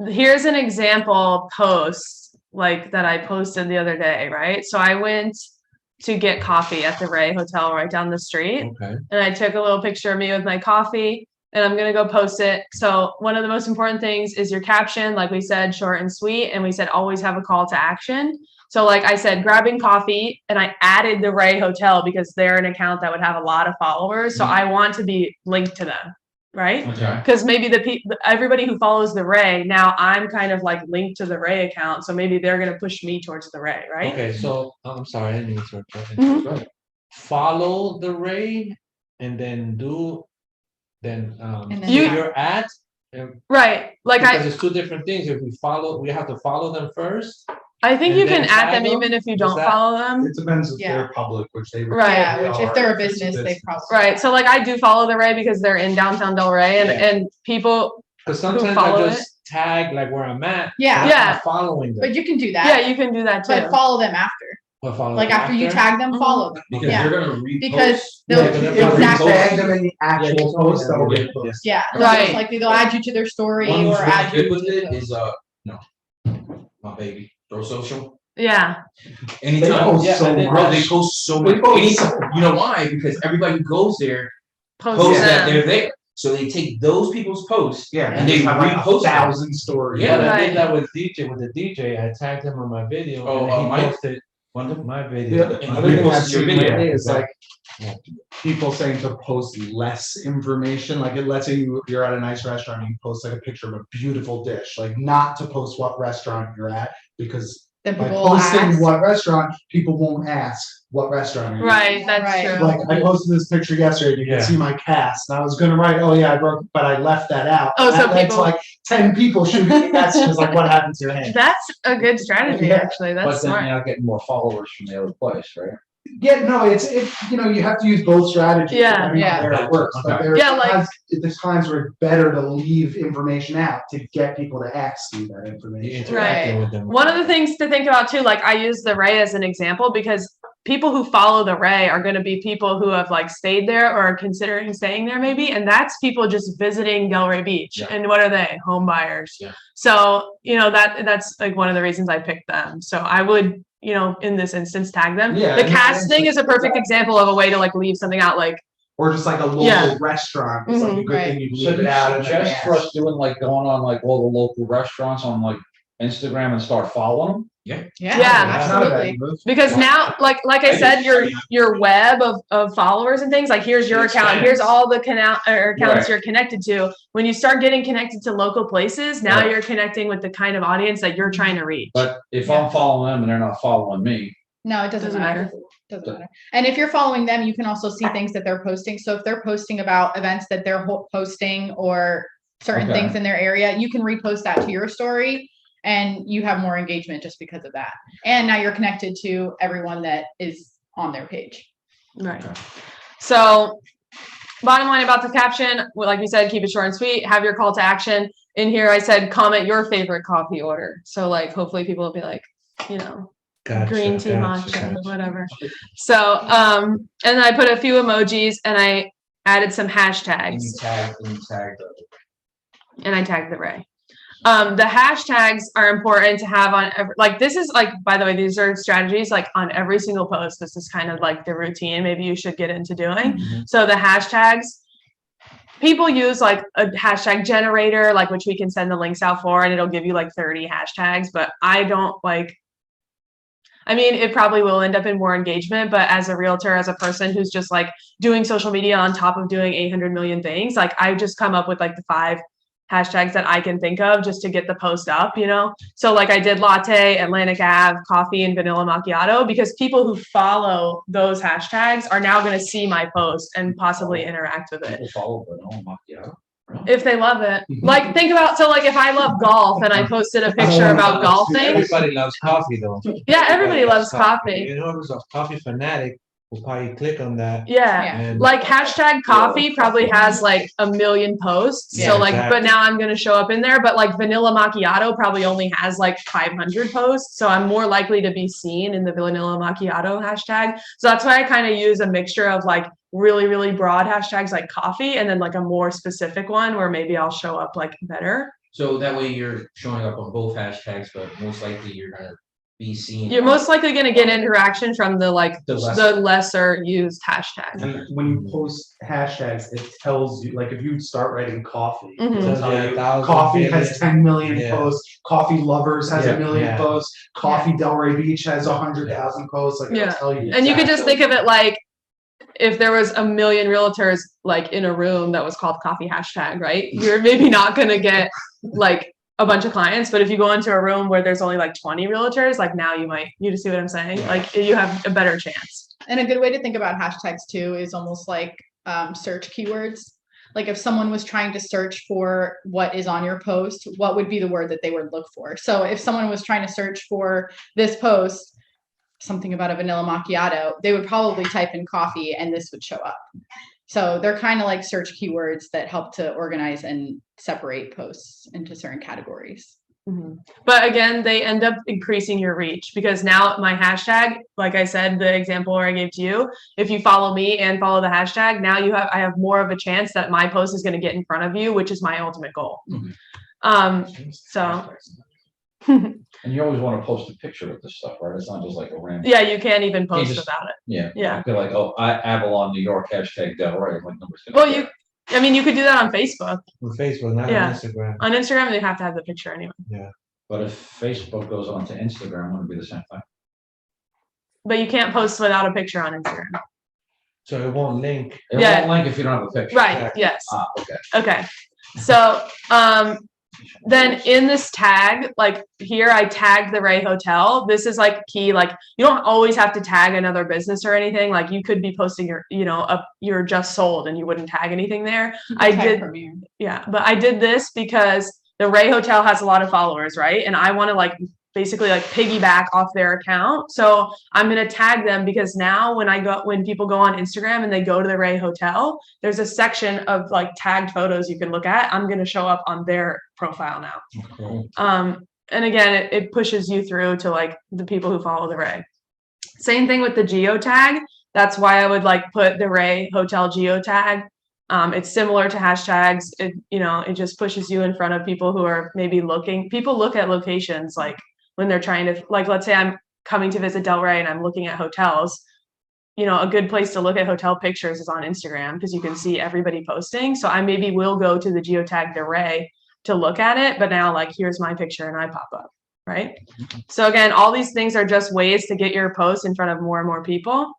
here's an example post like that I posted the other day, right? So I went to get coffee at the Ray Hotel right down the street. Okay. And I took a little picture of me with my coffee and I'm gonna go post it. So one of the most important things is your caption, like we said, short and sweet. And we said always have a call to action. So like I said, grabbing coffee, and I added the Ray Hotel because they're an account that would have a lot of followers. So I want to be linked to them, right? Okay. Because maybe everybody who follows the Ray, now I'm kind of like linked to the Ray account. So maybe they're gonna push me towards the Ray, right? Okay, so I'm sorry, I didn't mean to interrupt. Mhm. Go ahead. Follow the Ray and then And then do your ads. Right. Like Because it's 2 different things. If we have to follow them first. I think and you can then add them tag them? even if you Is don't that- follow them. It depends if Yeah. they're public, which they. Right. Yeah, which if they're a If it's business, they probably. Right. So like I do follow the Ray because they're in downtown Delray and people, Because sometimes follow I just tag like where I'm at. Yeah. but I'm Yeah. not following them. But you can do yeah, that, you can do that too. but follow them after. But follow Like them after you tag them, follow them. Because Yeah. they're gonna repost. Because Yeah, they'll, but if If we exactly, tag them in the actual Yeah, post, that will yeah, get posted. yeah, Right. most likely they'll add you to their story One who's or really add you. good with to it the- is my baby, Throw Social. Yeah. Anytime, post so bro, much. they post so They much. post so Anytime, you know why? Because everybody who goes there Post posts that them. they're there. So they take those people's posts. Yeah, And they have like repost them. 1,000 stories. Yeah. But I Right. did that with the DJ. I tagged him on my video Oh, and then he mine? posted my The video. other And thing repost I've your seen video. lately is like Yeah. people saying to post less information. Like let's say you're at a nice restaurant and you post like a picture of a beautiful dish, like not to post what restaurant you're at, because Then by people will posting ask. what restaurant, people won't ask what restaurant you're at. Right. That's Right. true. Like I posted this picture yesterday, you Yeah. can see my cast, and I was gonna write, oh yeah, I broke, but I left that out. Oh, so That led to, people- like 10 people shooting me messages like, what happened to your hand? That's a good strategy, Yeah. actually. That's But then smart. you're not getting more followers from the other place, right? Yeah, no, it's you know, you have to use both strategies. Yeah. depending on Yeah. where it works. But Okay. there's Yeah, there's times where it's better to leave information out to get people to ask you that You information. interacting with them. One of the things to think about too, like I use the Ray as an example because people who follow the Ray are going to be people who have like stayed there or are considering staying there maybe. And that's people just visiting Delray Beach. Yeah. And what are they? Home buyers. Yeah. So, you know, that's like one of the reasons I picked them. So I would, you know, in this instance, tag them. Yeah, The and cast that- thing is a perfect example of a way to like leave something out. Like, Or just like a local Yeah. restaurant. It's like a Mhm. good Right. thing you So leave do it out. you and suggest then for ask. us doing like going on like all the local restaurants on like Instagram and start following them? Yeah, Yeah. That's not a bad absolutely. move. because now, like I said, your web of followers and things, like here's your It account, here's expands. all the accounts Right. you're connected to. When you start getting connected to local places, now Right. you're connecting with the kind of audience that you're trying to reach. But if Yeah. I'm following them and they're not following me, No, it doesn't Doesn't matter. matter. Doesn't matter. And if you're following them, you can also see things that they're posting. So if they're posting about events that they're posting or certain Okay. things in their area, you can repost that to your story and you have more engagement just because of that. And now you're connected to everyone that is on their page. Right. So bottom line about the caption, well, like we said, keep it short and sweet, have your call to action. In here, I said, comment your favorite coffee order. So like, hopefully people will be like, you know, Gotcha, green tea, gotcha, matcha, gotcha. whatever. So, and then I put a few emojis and I added some hashtags And you tag the. and I tagged the Ray. The hashtags are important to have on every, like, this is like, by the way, these are strategies like on every single post. This is kind of like the routine maybe you should get into doing. Mhm. So the hashtags, people use like a hashtag generator, like which we can send the links out for, and it'll give you like 30 hashtags, but I don't like, I mean, it probably will end up in more engagement, but as a realtor, as a person who's just like doing social media on top of doing 800 million things, like I just come up with like the 5 hashtags that I can think of just to get the post up, you know? So like I did latte, Atlantic Ave, coffee, and vanilla macchiato, because people who follow those hashtags are now going to see my post and possibly interact with it people follow Vanilla Macchiato. if they love it. Like think about, so like if I love golf and I posted a picture about golfing, Everybody loves coffee though. yeah, everybody loves coffee. You know, who's a coffee fanatic will probably click on that. Yeah. And Like hashtag coffee probably has like 1 million posts. Yeah, So like, exactly. but now I'm going to show up in there, but like vanilla macchiato probably only has like 500 posts. So I'm more likely to be seen in the vanilla macchiato hashtag. So that's why I kind of use a mixture of like really, really broad hashtags like coffee and then like a more specific one where maybe I'll show up like better. So that way you're showing up on both hashtags, but most likely you're gonna be seen. You're most likely going to get interaction from the like The the lesser used hashtag. And when you post hashtags, it tells you, like, if you start writing coffee, Mhm. it'll tell Yeah, you 1,000 coffee has million. 10 million Yeah. posts, coffee lovers has Yeah, 1 million yeah. posts, coffee Delray Beach has 100,000 posts, like, Yeah. it'll tell you. And you could just exactly. think of it like if there was 1 million realtors like in a room that was called coffee hashtag, right? You're maybe not going to get like a bunch of clients, but if you go into a room where there's only like 20 realtors, like now you just see what I'm saying? Like you have a better chance. And a good way to think about hashtags too is almost like search keywords. Like if someone was trying to search for what is on your post, what would be the word that they would look for? So if someone was trying to search for this post, something about a vanilla macchiato, they would probably type in coffee and this would show up. So they're kind of like search keywords that help to organize and separate posts into certain categories. But again, they end up increasing your reach because now my hashtag, like I said, the example where I gave to you, if you follow me and follow the hashtag, now I have more of a chance that my post is going to get in front of you, which is my ultimate goal. So And you always want to post a picture with this stuff, right? It's not just like a random. yeah, you can't even post just- about it. Yeah. Yeah. I feel like, oh, Avalon, New York, hashtag Delray. Like nobody's gonna Well, care. I mean, you could do that on Facebook. On Facebook, not Yeah. on Instagram. On Instagram, they have to have the picture anyway. But if Facebook goes on to Instagram, wouldn't it be the same thing? But you can't post without a picture on Instagram. So it won't link. It Yeah. won't link if you don't have a picture. Right. Yes. Okay. Okay. So then in this tag, like here I tagged the Ray Hotel. This is like key. Like you don't always have to tag another business or anything. Like you could be posting your, you're just sold and you wouldn't tag anything there. I Tag did. Premiere. Yeah. But I did this because the Ray Hotel has a lot of followers, right? And I want to like basically like piggyback off their account. So I'm going to tag them because now when people go on Instagram and they go to the Ray Hotel, there's a section of like tagged photos you can look at. I'm going to show up on their profile now. Cool. And again, it pushes you through to like the people who follow the Ray. Same thing with the geotag. That's why I would like put the Ray Hotel geotag. It's similar to hashtags. It just pushes you in front of people who are maybe looking. People look at locations like when they're trying to, like, let's say I'm coming to visit Delray and I'm looking at hotels. A good place to look at hotel pictures is on Instagram because you can see everybody posting. So I maybe will go to the geotag Delray to look at it, but now like here's my picture and I pop up, right? So again, all these things are just ways to get your post in front of more and more people.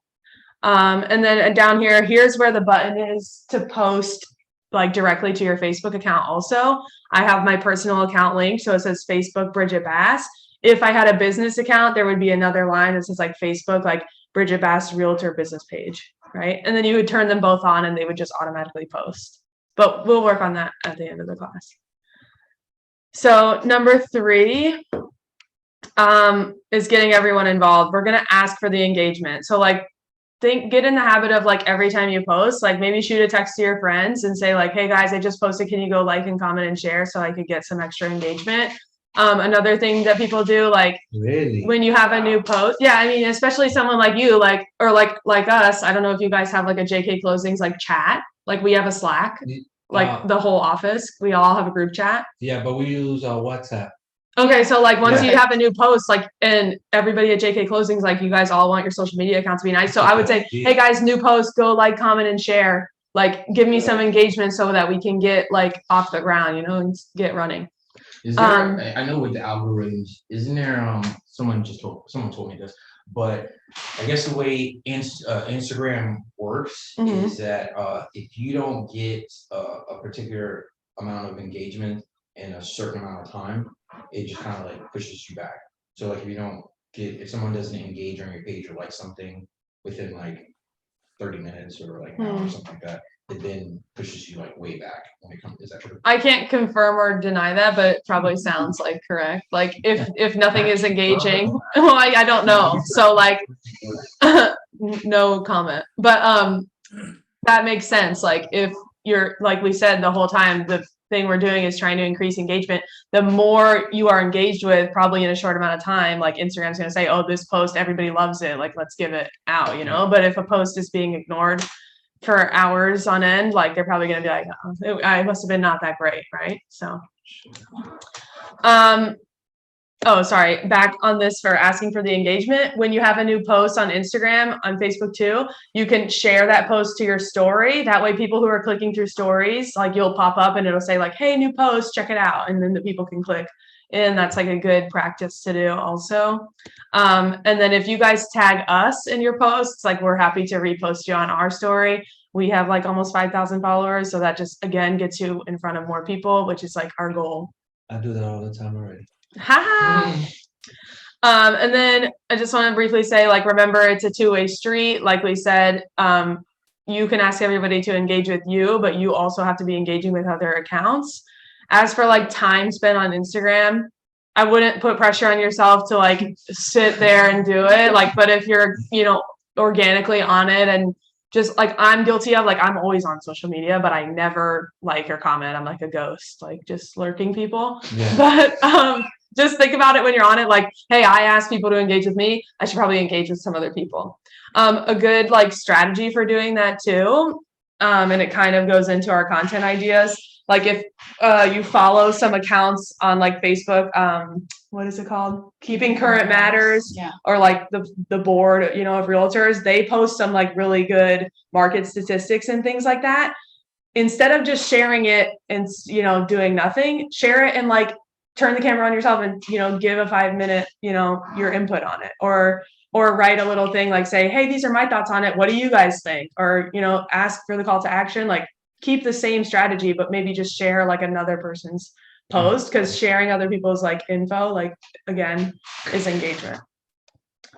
And then down here, here's where the button is to post like directly to your Facebook account. Also, I have my personal account link. So it says Facebook Bridget Bass. If I had a business account, there would be another line that says like Facebook, like Bridget Bass Realtor business page, right? And then you would turn them both on and they would just automatically post. But we'll work on that at the end of the class. So number 3 is getting everyone involved. We're going to ask for the engagement. So like get in the habit of like every time you post, like maybe shoot a text to your friends and say like, hey guys, I just posted. Can you go like and comment and share so I could get some extra engagement? Another thing that people do, like Really? when you have a new post, yeah, I mean, especially someone like you, like, or like us, I don't know if you guys have like a JK Closings, like chat, like we have a Slack, like the whole office, we all have a group chat. Yeah, but we use WhatsApp. Okay, so like once you have a new post, like, and everybody at JK Closings, like you guys all want your social media accounts to be nice. So I would say, hey guys, new post, go like, comment and share, like give me some engagement so that we can get like off the ground, and get running. Is there, I know with the algorithms, isn't there, someone told me this, but I guess the way Instagram works is that if you don't get a particular amount of engagement in a certain amount of time, it just kind of like pushes you back. So like if someone doesn't engage on your page or like something within like 30 minutes or like an hour or something like that, it then pushes you like way back when it comes. Is that true? I can't confirm or deny that, but it probably sounds like correct. Like if nothing is engaging, well, I don't know. So like no comment. But that makes sense. Like if you're, like we said the whole time, the thing we're doing is trying to increase engagement. The more you are engaged with, probably in a short amount of time, like Instagram's going to say, oh, this post, everybody loves it, like let's give it out, you know. But if a post is being ignored for hours on end, like they're probably going to be like, oh, I must have been not that great, right? So oh, sorry, back on this for asking for the engagement. When you have a new post on Instagram, on Facebook too, you can share that post to your story. That way people who are clicking through stories, like you'll pop up and it'll say like, hey, new post, check it out. And then the people can click. And that's like a good practice to do also. And then if you guys tag us in your posts, like we're happy to repost you on our story. We have like almost 5,000 followers. So that just, again, gets you in front of more people, which is like our goal. I do that all the time already. Haha. And then I just want to briefly say, like, remember, it's a two-way street. Like we said, you can ask everybody to engage with you, but you also have to be engaging with other accounts. As for like time spent on Instagram, I wouldn't put pressure on yourself to like sit there and do it. Like, but if you're, you know, organically on it, and just like I'm guilty of, like I'm always on social media, but I never like or comment. I'm like a ghost, like just lurking people. Yeah. But just think about it when you're on it, like, hey, I asked people to engage with me, I should probably engage with some other people. A good like strategy for doing that too, and it kind of goes into our content ideas. Like if you follow some accounts on like Facebook, what is it called? Keeping Current Matters, Yeah. or like the board, you know, of realtors, they post some like really good market statistics and things like that. Instead of just sharing it and, you know, doing nothing, share it and like turn the camera on yourself and, you know, give a 5-minute, you know, your input on it, or write a little thing like say, hey, these are my thoughts on it. What do you guys think? Or, you know, ask for the call to action, like keep the same strategy, but maybe just share like another person's post, because sharing other people's like info, like again, is engagement.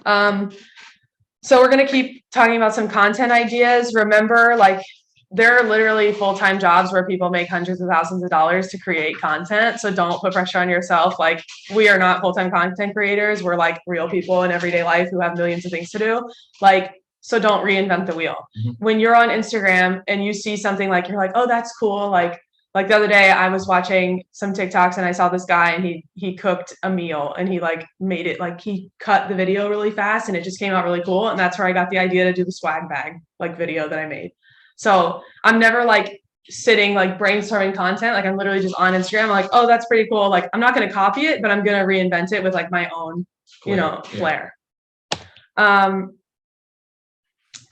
So we're going to keep talking about some content ideas. Remember, like there are literally full-time jobs where people make hundreds of thousands of dollars to create content. So don't put pressure on yourself. Like we are not full-time content creators. We're like real people in everyday life who have millions of things to do. Like, so don't reinvent the wheel. When you're on Instagram and you see something like, you're like, oh, that's cool. Like the other day I was watching some TikToks and I saw this guy and he cooked a meal and he like made it, like he cut the video really fast and it just came out really cool. And that's where I got the idea to do the swag bag like video that I made. So I'm never like sitting like brainstorming content. Like I'm literally just on Instagram. I'm like, oh, that's pretty cool. Like I'm not going to copy it, but I'm going to reinvent it with like my own, you know, flair.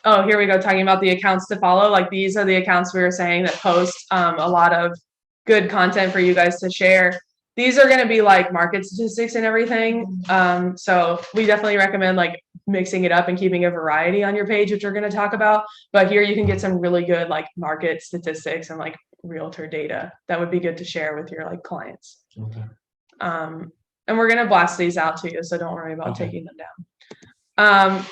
Oh, here we go. Talking about the accounts to follow. Like these are the accounts we were saying that post a lot of good content for you guys to share. These are going to be like market statistics and everything. So we definitely recommend like mixing it up and keeping a variety on your page, which we're going to talk about. But here you can get some really good like market statistics and like realtor data that would be good to share with your like clients. Okay. And we're going to blast these out to you, so don't worry about taking them down.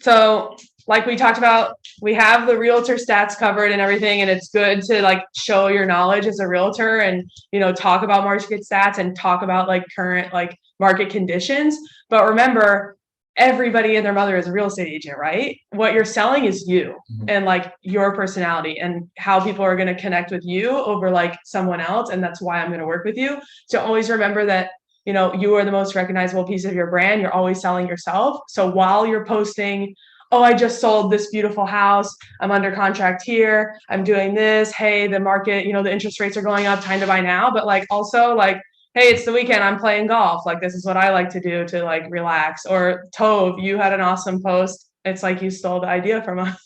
So like we talked about, we have the realtor stats covered and everything, and it's good to like show your knowledge as a realtor and, you know, talk about market stats and talk about like current like market conditions. But remember, everybody and their mother is a real estate agent, right? What you're selling is you and like your personality and how people are going to connect with you over like someone else. And that's why I'm going to work with you. So always remember that, you know, you are the most recognizable piece of your brand. You're always selling yourself. So while you're posting, oh, I just sold this beautiful house, I'm under contract here, I'm doing this, hey, the market, you know, the interest rates are going up, time to buy now. But like also like, hey, it's the weekend, I'm playing golf. Like this is what I like to do to like relax. Or Tove, you had an awesome post. It's like you stole the idea from us.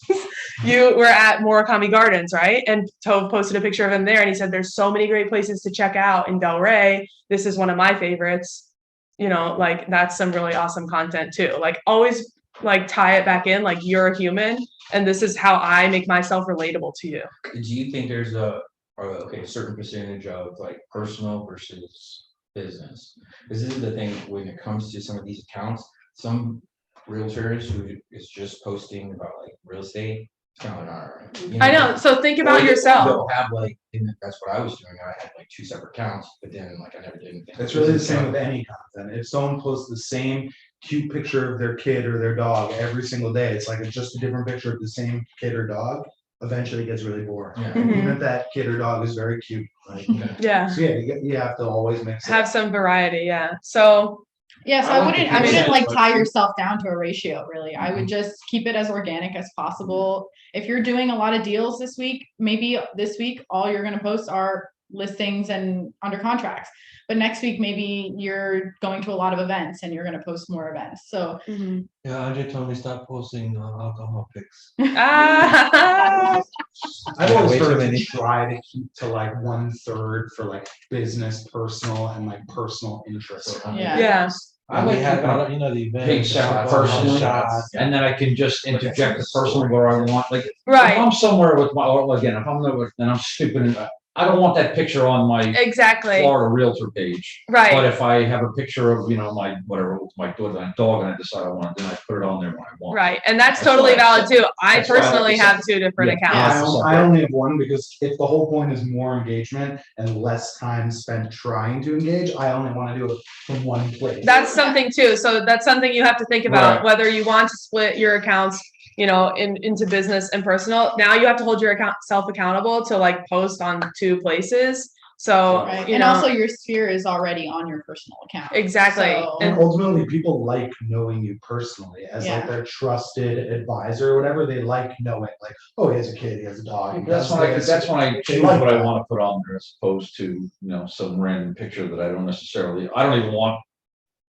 You were at Murakami Gardens, right? And Tove posted a picture of him there and he said, there's so many great places to check out in Delray. This is one of my favorites. You know, like that's some really awesome content too. Like always like tie it back in, like you're a human and this is how I make myself relatable to you. Do you think there's a certain percentage of like personal versus business? Because this is the thing when it comes to some of these accounts, some realtors who is just posting about like real estate It's kind of like, all right. I know. So think about Or yourself. They'll have like, and that's what I was doing. I had like 2 separate accounts, but then like I never did anything. It's really the same with any content. If someone posts the same cute picture of their kid or their dog every single day, it's like it's just a different picture of the same kid or dog. Eventually it gets really boring. Yeah. And even if that kid or dog is very cute, like, Yeah. so yeah, you have to always mix it. Have some variety. Yeah. So Yeah, so I I like wouldn't, the I wouldn't concept, like but- tie yourself down to a ratio, really. I would just keep it as organic as possible. If you're doing a lot of deals this week, maybe this week, all you're gonna post are listings and under contracts. But next week, maybe you're going to a lot of events and you're gonna post more events. So Yeah, Andre told me stop posting alcohol pics. ah, I've Yeah, always way too heard to many. try to keep to like 1/3 for like business, personal, and like personal interests. Yeah. yeah. I We like had, to you know, the event. page separate personally, and then I can just interject the personal where I want, like, if Right. I'm somewhere with my, or again, if I'm there with, and I'm stupid, and I don't want that picture on my Exactly. Florida Realtor page. But Right. if I have a picture of, you know, my, whatever, my dog, and I decide I want it, then I put it on there when I want. Right. And that's That's totally why I valid said- too. I that's why I like personally to have 2 different Yeah. accounts. I only have one because if the whole point is more engagement and less time spent trying to engage, I only want to do it from one place. That's something too. So that's something you have to think about, Right. whether you want to split your accounts, you know, into business and personal. Now you have to hold your self accountable to like post on 2 places. So, Right. you And know, also your sphere is already on your personal account. exactly. So- And ultimately, people like knowing you personally as Yeah. like their trusted advisor or whatever. They like knowing, like, oh, he has a kid, he has a dog. he That's does when I, this. that's when I choose like what I that. want to put on there as opposed to, you know, some random picture that I don't necessarily, I don't even want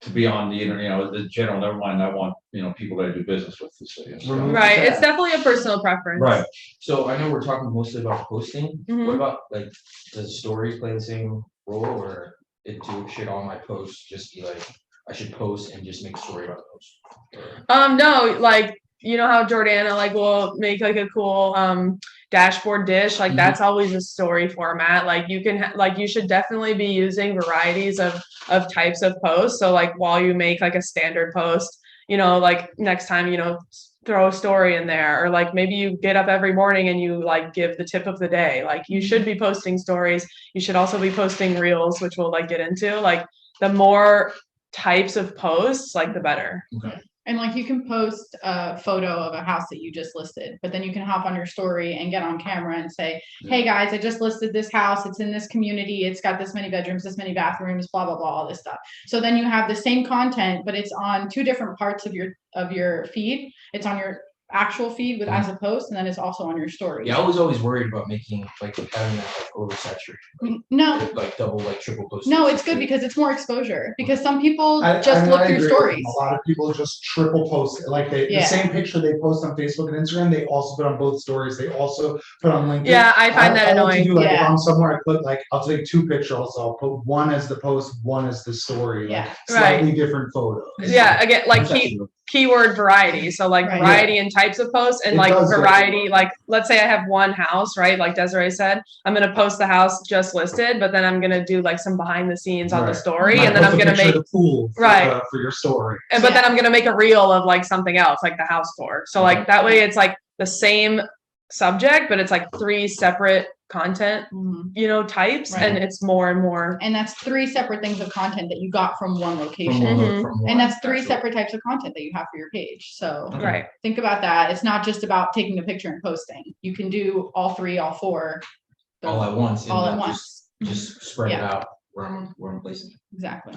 to be on the internet, you know, the general, never mind, I want, you know, people that I do business with to see it. Remove Right. the It's chat. definitely a personal preference. Right. So I know we're talking mostly about posting. Mhm. What about like, does stories play the same role, or should all my posts just be like, I should post and just make a story about the post? No, like, you know how Jordana like will make like a cool dashboard dish, like that's always a story format. Like you can like you should definitely be using varieties of types of posts. So like while you make like a standard post, you know, like next time, you know, throw a story in there, or like maybe you get up every morning and you like give the tip of the day. Like you should be posting stories. You should also be posting reels, which we'll like get into. Like the more types of posts, like the better. And like you can post a photo of a house that you just listed, but then you can hop on your story and get on camera and say, hey guys, I just listed this house. It's in this community. It's got this many bedrooms, this many bathrooms, blah, blah, blah, all this stuff. So then you have the same content, but it's on 2 different parts of your feed. It's on your actual feed with as a post, and then it's also on your story. Yeah, I was always worried about making like having that like oversaturated, No, like double, like triple post. no, it's good because it's more exposure, because some people I just mean, look I through agree with stories. them. A lot of people just triple post it. Like the Yeah. same picture they post on Facebook and Instagram, they also put on both stories. They also put on LinkedIn. Yeah, I find that like to annoying. do, like, if Yeah. I'm somewhere, I put like, I'll take 2 pictures. I'll put one as the post, one as the story. Like, Yeah. slightly different photos. Yeah, again, like keyword variety. So like Right. variety and types of posts, and It like does get variety, you. like let's say I have one house, right? Like Desiree said, I'm gonna post the house just listed, but then I'm gonna do like some behind the scenes on the Right. story, Might and then post I'm a gonna picture make of the pool Right. For your story. but then I'm gonna make a reel of like something else, like the house tour. So like that way it's like the same subject, but it's like 3 separate content, Mhm. you know, types, Right. and it's more and more. And that's 3 separate things of content that you got from one location. Mhm. And that's 3 separate types of content that you have for your page. So Right. think about that. It's not just about taking a picture and posting. You can do all 3, all 4. all at once. and All at not once. Just spread it Yeah. out where I'm placing. Exactly.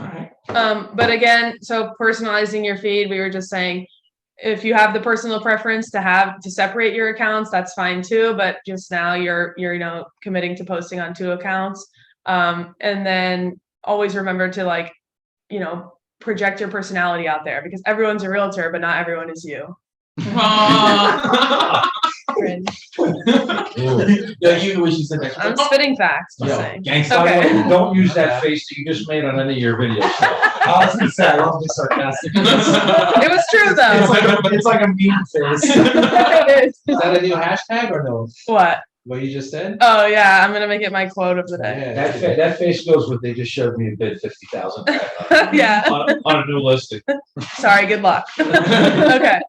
But again, so personalizing your feed, we were just saying, if you have the personal preference to separate your accounts, that's fine too. But just now you're you know, committing to posting on 2 accounts. And then always remember to like, you know, project your personality out there, because everyone's a realtor, but not everyone is you. Cringe. Yeah, you wish you said that. I'm spitting facts, just Yo, saying. By the way, Okay. don't use that face that you just made on any of your videos. I was gonna say, I love the sarcastic. It was true though. It's like a meme face. It is. Is that a new hashtag or no? What? What you just said? Oh yeah, I'm gonna make it my quote of the day. Yeah. That face goes with, they just showed me a bid 50,000 Yeah. on a new listing. Sorry, good luck. Okay.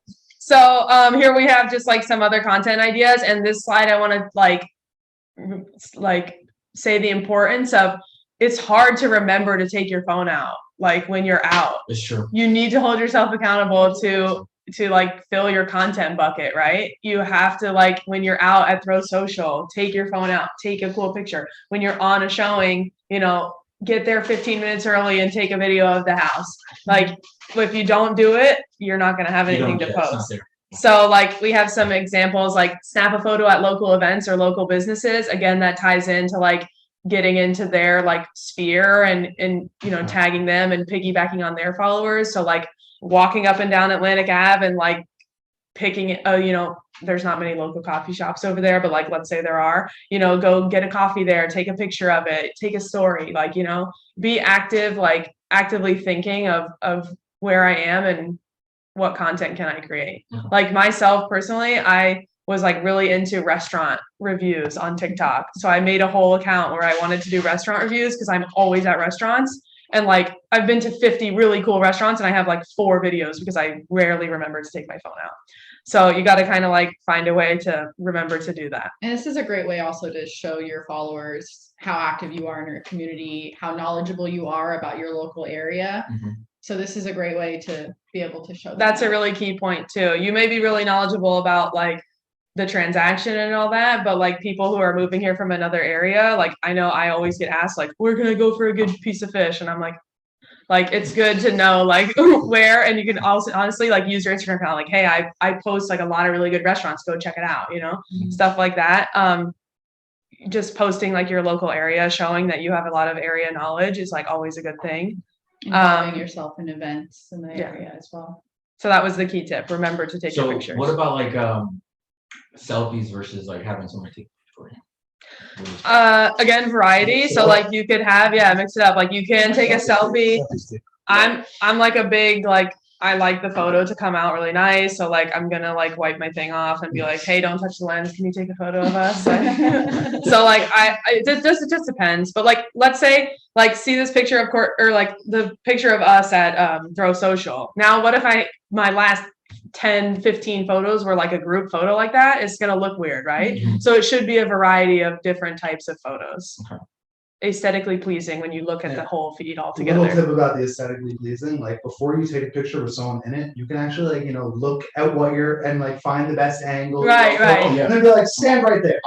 So here we have just like some other content ideas, and this slide I want to like say the importance of. It's hard to remember to take your phone out like when you're out. It's true. You need to hold yourself accountable to like fill your content bucket, right? You have to like when you're out at Throw Social, take your phone out, take a cool picture. When you're on a showing, you know, get there 15 minutes early and take a video of the house. Like if you don't do it, you're not going to have anything to post. So like we have some examples like snap a photo at local events or local businesses. Again, that ties into like getting into their like sphere and you know, tagging them and piggybacking on their followers. So like walking up and down Atlantic Ave and like picking, you know, there's not many local coffee shops over there, but like, let's say there are, you know, go get a coffee there, take a picture of it, take a story, like, you know, be active, like actively thinking of where I am and what content can I create. Like myself personally, I was like really into restaurant reviews on TikTok. So I made a whole account where I wanted to do restaurant reviews because I'm always at restaurants. And like, I've been to 50 really cool restaurants and I have like 4 videos because I rarely remember to take my phone out. So you got to kind of like find a way to remember to do that. And this is a great way also to show your followers how active you are in your community, how knowledgeable you are about your local area. So this is a great way to be able to show them. That's a really key point too. You may be really knowledgeable about like the transaction and all that, but like people who are moving here from another area, like I know I always get asked like, we're gonna go for a good piece of fish, and I'm like it's good to know like where, and you can also honestly like use your Instagram account like, hey, I post like a lot of really good restaurants, go check it out, you know, stuff like that. Just posting like your local area, showing that you have a lot of area knowledge is like always a good thing. Involving yourself in events in the area as well. So that was the key tip. Remember to take your pictures. What about like selfies versus like having someone take for you? Again, variety. So like you could have, mix it up. Like you can take a selfie. I'm like a big, like, I like the photo to come out really nice. So like, I'm gonna like wipe my thing off and be like, hey, don't touch the lens. Can you take a photo of us? So like, it just depends. But like, let's say like, see this picture of course, or like the picture of us at Throw Social. Now, what if my last 10, 15 photos were like a group photo like that? It's going to look weird, right? So it should be a variety of different types of photos. Aesthetically pleasing when you look at the whole feed all together. A little tip about the aesthetically pleasing, like before you take a picture with someone in it, you can actually like, you know, look at what you're and like find the best angle. Right. And then be like, stand right there.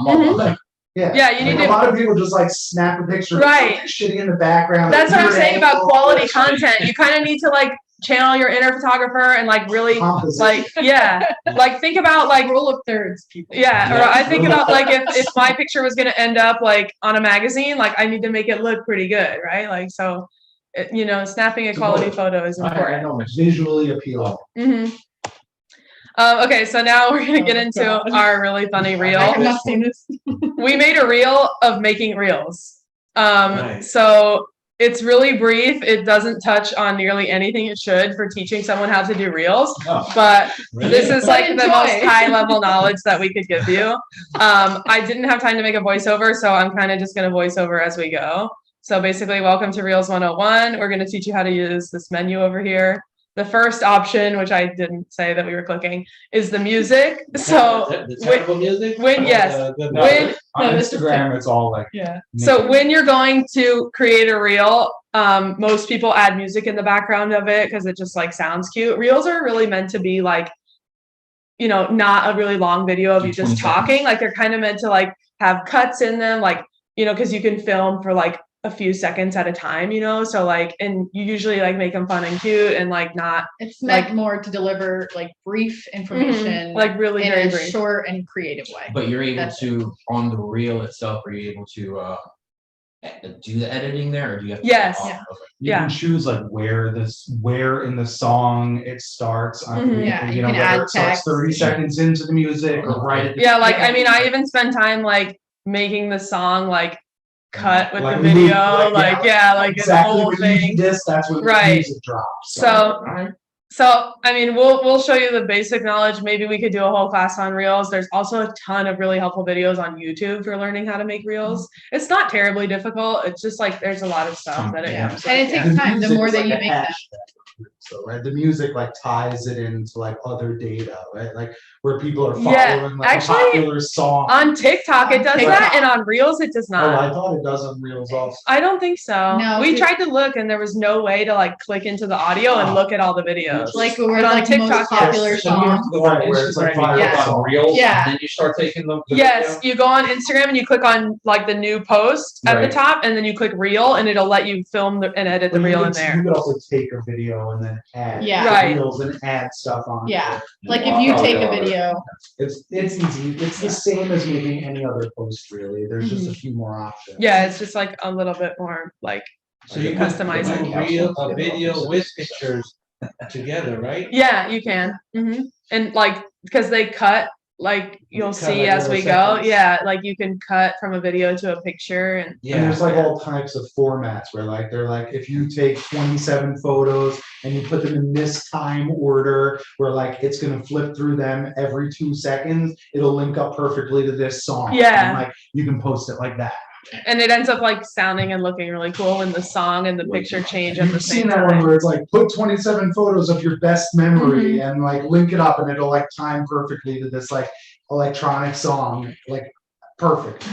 Yeah, you need a lot of people just like snap a picture, right? Shitting in the background. That's what I'm saying about quality content. You kind of need to like channel your inner photographer and like really like like think about like rule of thirds, people. Or I think about like if my picture was going to end up like on a magazine, like I need to make it look pretty good, right? Like so, you know, snapping a quality photo is important. I know, it's visually appealing. Okay, so now we're gonna get into our really funny reel. I have not seen this. We made a reel of making reels. Nice. So it's really brief. It doesn't touch on nearly anything it should for teaching someone how to do reels. But this is like the most high level knowledge that we could give you. I didn't have time to make a voiceover, so I'm kind of just gonna voice over as we go. So basically, welcome to Reels 101. We're gonna teach you how to use this menu over here. The first option, which I didn't say that we were clicking, is the music. So the technical music. on Instagram, it's all like So when you're going to create a reel, most people add music in the background of it because it just like sounds cute. Reels are really meant to be like, you know, not a really long video of you just talking. Like they're kind of meant to like have cuts in them, like, you know, because you can film for like a few seconds at a time, you know, so like, and you usually like make them fun and cute and like not. It's meant like more to deliver like brief information, like really in very a brief, short and creative way. But you're able to on the reel itself. Are you able to do the editing there, or do you have to? You can choose like where in the song it starts. You know, whether it starts 30 seconds into the music or right at the like I mean, I even spend time like making the song like cut with like the video, like the whole thing. That's when the music drops. So So, I mean, we'll show you the basic knowledge. Maybe we could do a whole class on Reels. There's also a ton of really helpful videos on YouTube for learning how to make Reels. It's not terribly difficult. It's just like there's a lot of stuff that it. And it takes time. The music more is that like you a make them. hashtag, so, right, the music like ties it into like other data, right, like where people are following Yeah, like actually, a popular song. On TikTok, it On does TikTok. that, and on Reels, it does Oh, I not. thought it does on Reels also. I don't think so. No, We 'cause- tried to look, and there was no way to like click into the audio and look at all the videos. Like where But on like TikTok, most popular yes. So you have songs. to go on Right, where it's like Instagram, you viral click on songs. Reels, Yeah. and then you start taking the Yes, video? you go on Instagram and you click on like the new post at the Right. top, and then you click Reel, and it'll let you film and edit the Well, reel you in could- there. You could also take a video and then add Yeah. Right. Reels and add stuff on. Yeah. it. Like if you Wow. take a Probably video, It's easy. It's the same as making any other post really. There's just a few more options. Yeah, it's just like a little bit more like So you Like can customize do a video with pictures together, right? yeah, you can. And like because they cut like you'll Cut, see like, as we little go. seconds. Yeah, like you can cut from a video to a picture and And Yeah. there's like all types of formats where like they're like if you take 27 photos and you put them in this time order where like it's gonna flip through them every 2 seconds, it'll link up perfectly to this song. Yeah. And like you can post it like that. and it ends up like sounding and looking really cool when the song and the picture change at the You've same seen that one time. where it's like put 27 photos of your best memory and like link it up and it'll like time perfectly to this like electronic song, like perfect.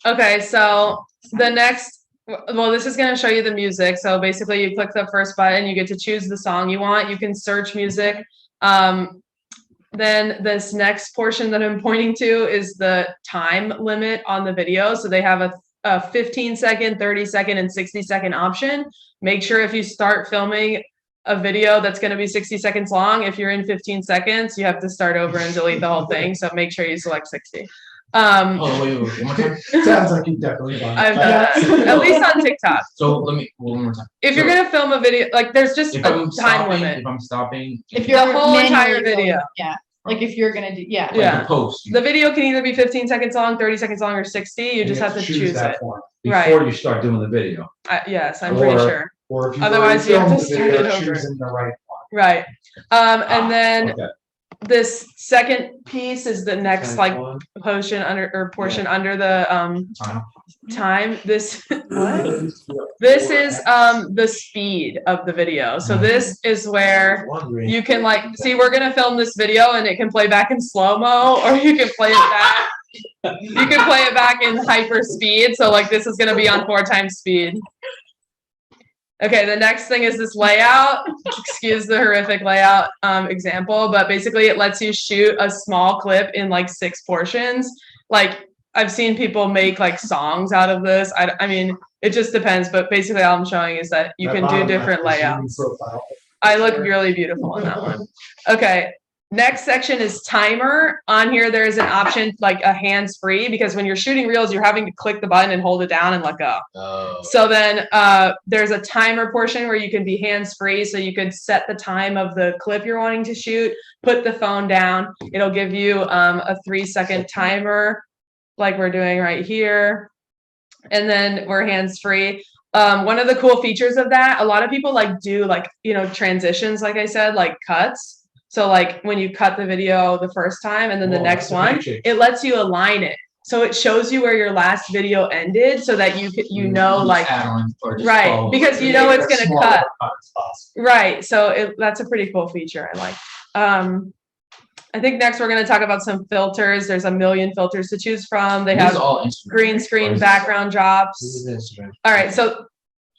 Okay, so the next, well, this is going to show you the music. So basically, you click the first button, you get to choose the song you want. You can search music. Then this next portion that I'm pointing to is the time limit on the video. So they have a 15-second, 30-second, and 60-second option. Make sure if you start filming a video that's going to be 60 seconds long, if you're in 15 seconds, you have to start over and delete the whole thing. So make sure you select 60. Oh, wait, one more time. Sounds like you've definitely done. I've done that, at least on TikTok. So one more time. If you're So, gonna film a video, like there's just a If I'm time stopping, limit. if I'm stopping, if The you're whole manually entire filming, video. yeah. Like if you're gonna do, yeah. like Yeah. the post, The video can either be 15 seconds long, 30 seconds long, or 60. You And just have to choose that it. form. Right. Before you start doing the video. Yes, I'm pretty Or- sure. Or if you Otherwise, already you have to filmed the start video, it over. choosing the right one. Right. And then Okay. this second piece is the next like One. portion under the time. time. This what? This is the speed of the video. So this is where Wondering. you can like see we're gonna film this video and it can play back in slow-mo, or you can play it back. You can play it back in hyper speed. So like this is gonna be on 4 times speed. Okay, the next thing is this layout. Excuse the horrific layout example, but basically it lets you shoot a small clip in like 6 portions. Like I've seen people make like songs out of this. I mean, it just depends, but basically all I'm showing is that you That can do bottom different left is your layouts. profile. I look really beautiful in that one. Okay, next section is timer. On here, there is an option like a hands-free, because when you're shooting reels, you're having to click the button and hold it down and let go. Oh. So then there's a timer portion where you can be hands-free. So you could set the time of the clip you're wanting to shoot, put the phone down. It'll give you a 3-second timer like we're doing right here. And then we're hands-free. One of the cool features of that, a lot of people like do like, you know, transitions, like I said, like cuts. So like when you cut the video the first time and then the Whoa, next that's a one, magic. it lets you align it. So it shows you where your last video ended so that you know, Just like, add on or just right, follow because it. you know Make it's it as gonna small cut. of a cut as possible. Right. So that's a pretty cool feature I like. I think next we're going to talk about some filters. There's a million filters to choose from. They This is have all Instagram, green right? Or screen is background This drops. is Instagram. All right. So,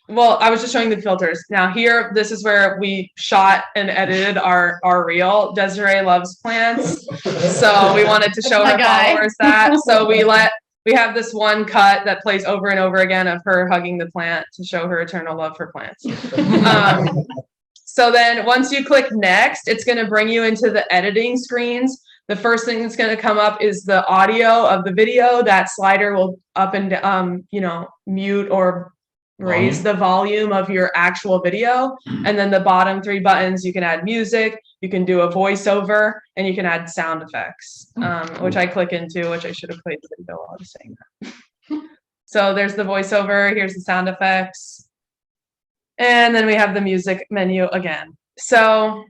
well, I was just showing the filters. Now here, this is where we shot and edited our reel. Desiree loves plants. So we wanted to show That's her my guy. followers that. So we have this one cut that plays over and over again of her hugging the plant to show her eternal love for plants. So then once you click next, it's going to bring you into the editing screens. The first thing that's going to come up is the audio of the video. That slider will up and mute or raise the volume of your actual video. And then the bottom 3 buttons, you can add music, you can do a voiceover, and you can add sound effects, which I click into, which I should have played the video while I was saying that. So there's the voiceover, here's the sound effects. And then we have the music menu again. So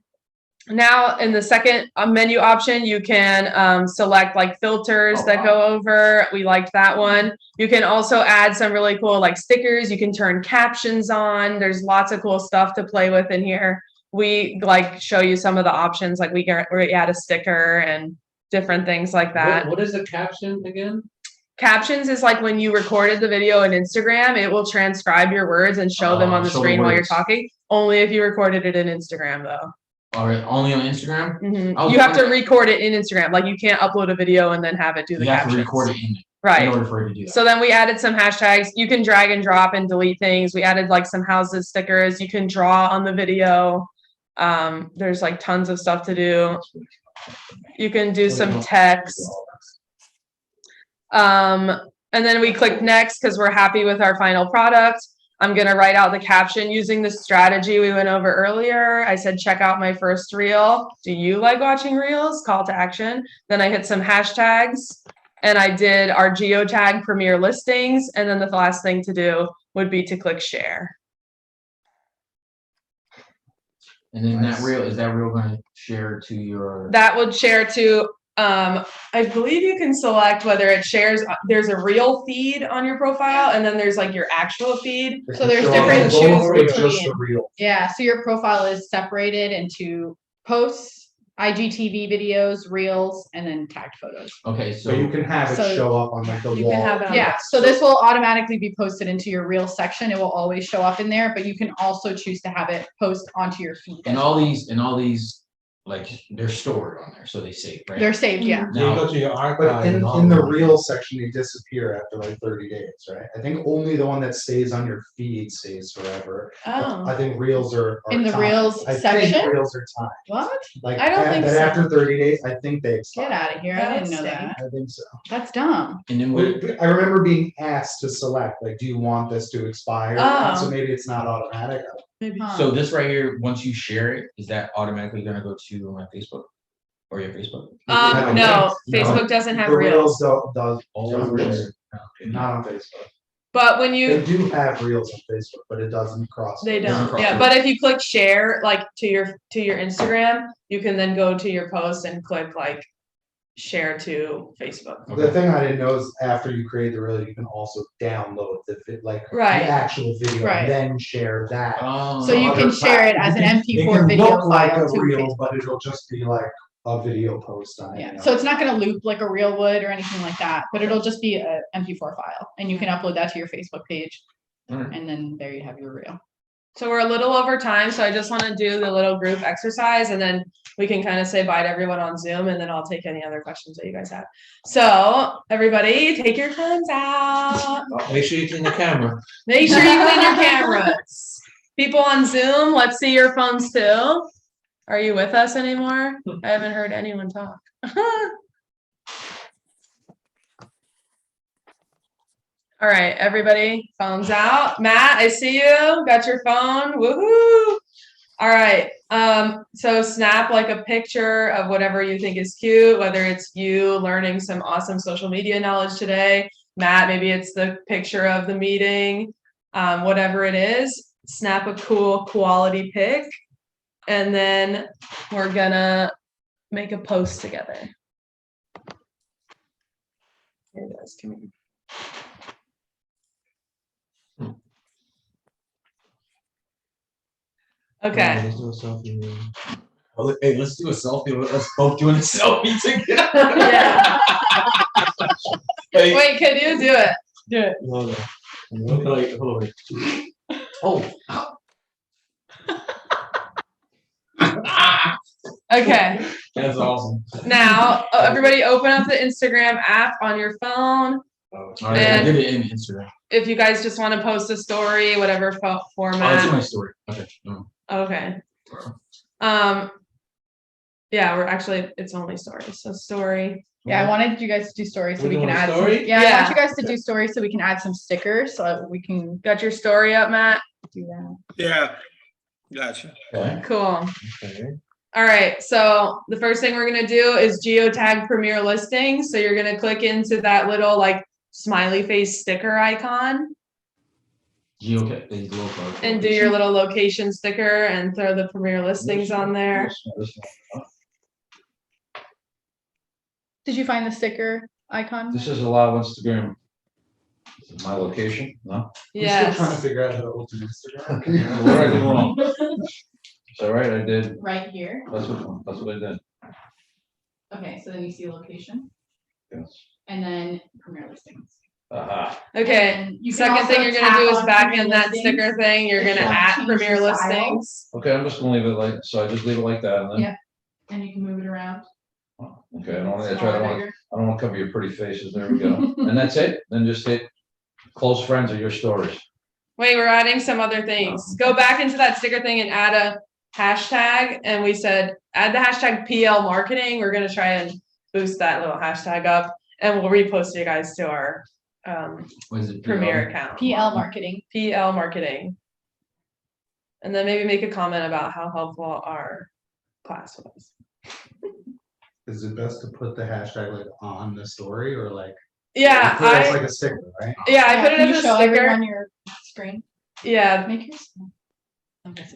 now in the second menu option, you can select like filters that go over. We liked that one. You can also add some really cool like stickers. You can turn captions on. There's lots of cool stuff to play with in here. We like show you some of the options, like we add a sticker and different things like that. What is the caption again? Captions is like when you recorded the video in Instagram, it will transcribe your words and show them on the Show the screen while you're words. talking. Only if you recorded it in Instagram though. All right, only on Instagram? You have to record it in Instagram. Like you can't upload a video and then have it do the You have captions. to record it in Right. order for it to do that. So then we added some hashtags. You can drag and drop and delete things. We added like some houses stickers. You can draw on the video. There's like tons of stuff to do. You can do some text. And then we click next because we're happy with our final product. I'm going to write out the caption using the strategy we went over earlier. I said, check out my first reel. Do you like watching reels? Call to action. Then I hit some hashtags and I did our geotag premier listings. And then the last thing to do would be to click share. And then is that reel going to share to your? That would share to, I believe you can select whether it shares, there's a reel feed on your profile and then there's like your actual feed. So there's Show different both choose or just between. the reel? Yeah, so your profile is separated into posts, IGTV videos, reels, and then tagged photos. Okay, So you can have it So show up on like the You wall. can have it on Yeah, so this will automatically be posted into your reel section. It will always show up in there, but you can also choose to have it post onto your feed. and all these, like they're stored on there, so they save, right? They're saved, yeah. You go to your archive. But and all in the that. reel section, they disappear after like 30 days, right? I think only the one that stays on your feed stays forever. Oh, I think reels are In the timed. reels I think section? reels are timed. What? Like, I don't think but so. after 30 days, I think they Get expire. out of here. I didn't know that. I think so. That's dumb. And then I remember being asked to select, like, do you want this to expire? Oh. So maybe it's not automatic. Huh. so this right here, once you share it, is that automatically gonna go to my Facebook or your Facebook? no, No. Facebook doesn't have The reels. does All don't reels. share. Not on Facebook. But when They you, do have reels on Facebook, but it doesn't cross. they Doesn't don't, cross yeah, over. but if you click share, like to your Instagram, you can then go to your post and click like share to Facebook. The thing I didn't know is after you create the reel, you can also download the Right. actual video Right. and then share that. Oh, So you can share it as an MP4 video Look like file a to reel, Facebook. but it'll just be like a video post on it. Yeah, so it's not gonna loop like a reel would or anything like that, but it'll just be a MP4 file and you can upload that to your Facebook page. Alright. And then there you have your reel. So we're a little over time, so I just want to do the little group exercise and then we can kind of say bye to everyone on Zoom and then I'll take any other questions that you guys have. So everybody take your phones out. Make sure you clean the camera. Make sure you clean your cameras. People on Zoom, let's see your phones too. Are you with us anymore? I haven't heard anyone talk. All right, everybody, phones out. Matt, I see you. Got your phone. Woohoo! All right. So snap like a picture of whatever you think is cute, whether it's you learning some awesome social media knowledge today. Matt, maybe it's the picture of the meeting. Whatever it is, snap a cool quality pic. And then we're gonna make a post together. Here it is. Come here. Okay. Let's do a selfie. Well, hey, let's do a selfie. Let's both doing a selfie together. Yeah. Hey, Wait, can you do it? Do it. Hold on. like, hold on. Oh. Okay. That's awesome. Now, everybody open up the Instagram app on your phone. All right, I And- did it in Instagram. If you guys just want to post a story, whatever Oh, it's in format. my story. Okay. No. Okay. Yeah, we're actually, it's only stories. So story. Yeah, I wanted you guys to do stories so We're we can doing a add. story? Yeah, I Yeah. want you guys to do stories so we can add some stickers so that we can Got your story up, Matt? do that. Yeah, gotcha. Okay. Cool. Okay. All right, so the first thing we're gonna do is geotag premier listings. So you're gonna click into that little like smiley face sticker icon. Geotag, they local. and do your little location sticker and throw the premier listings on there. Did you find the sticker icon? This is allow Instagram. This is my location, no? I'm still trying to Yes. figure out how to open Instagram. What did I do wrong? Is that right? I did, Right here. that's what I did, Okay, so then you see location yes. and then premier listings. Aha, Okay. And you can Second thing also you're gonna tap do is on back premier in that listings. sticker thing. You're If gonna you wanna add change premier the style. listings. okay, I'm just gonna leave it like, so I just leave it like that and then. Yeah. And you can move it around. Okay, I don't wanna, Smaller, I don't wanna, bigger. I don't wanna cover your pretty faces, there we go, and that's it, then just hit close friends or your stories. Wait, we're adding some other things. Go back into that sticker thing and add a hashtag. And we said, add the hashtag PL marketing. We're gonna try and boost that little hashtag up and we'll repost you guys to our Was it Premier account. PL marketing. PL marketing. And then maybe make a comment about how helpful our class was. Is it best to put the hashtag like on the story or like? Yeah, Put it as I like a sticker, right? I put it Can as you a show sticker. everyone your screen? Yeah. Make yours.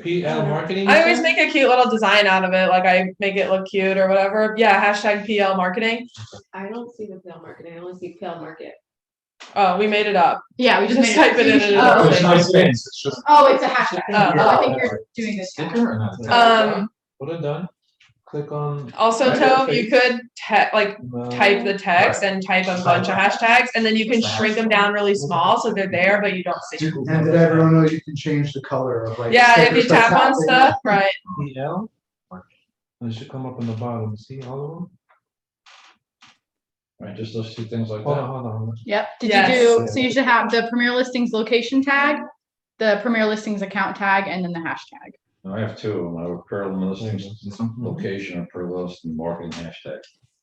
PL marketing. you I always said? make a cute little design out of it, like I make it look cute or whatever. Yeah, hashtag PL marketing. I don't see the PL marketing, I only see PL market. Oh, we made it up. Yeah, we just Just made type it in and Oh, it'll It's say- nice things, it's just. Oh, it's a hashtag. Oh, Oh, I think you're doing this. Sticker or not? Put it done. Click on. Also, Right, Tove, okay. you could type the text Right. and type a bunch of hashtags, and then you can shrink them down really small so they're there, but you don't see them. And did everyone know you can change the color of like? Yeah, if you stickers by tap on tapping? stuff, right? PL. And it should come up on the bottom. See all of them? Right, just those two things like Hold on, that. hold on. Yep. Did Yes. you do, so you should have the premier listings location tag, the premier listings account tag, and then the hashtag. I have two of them, I have parallel listings, location and parallel listing marketing hashtag.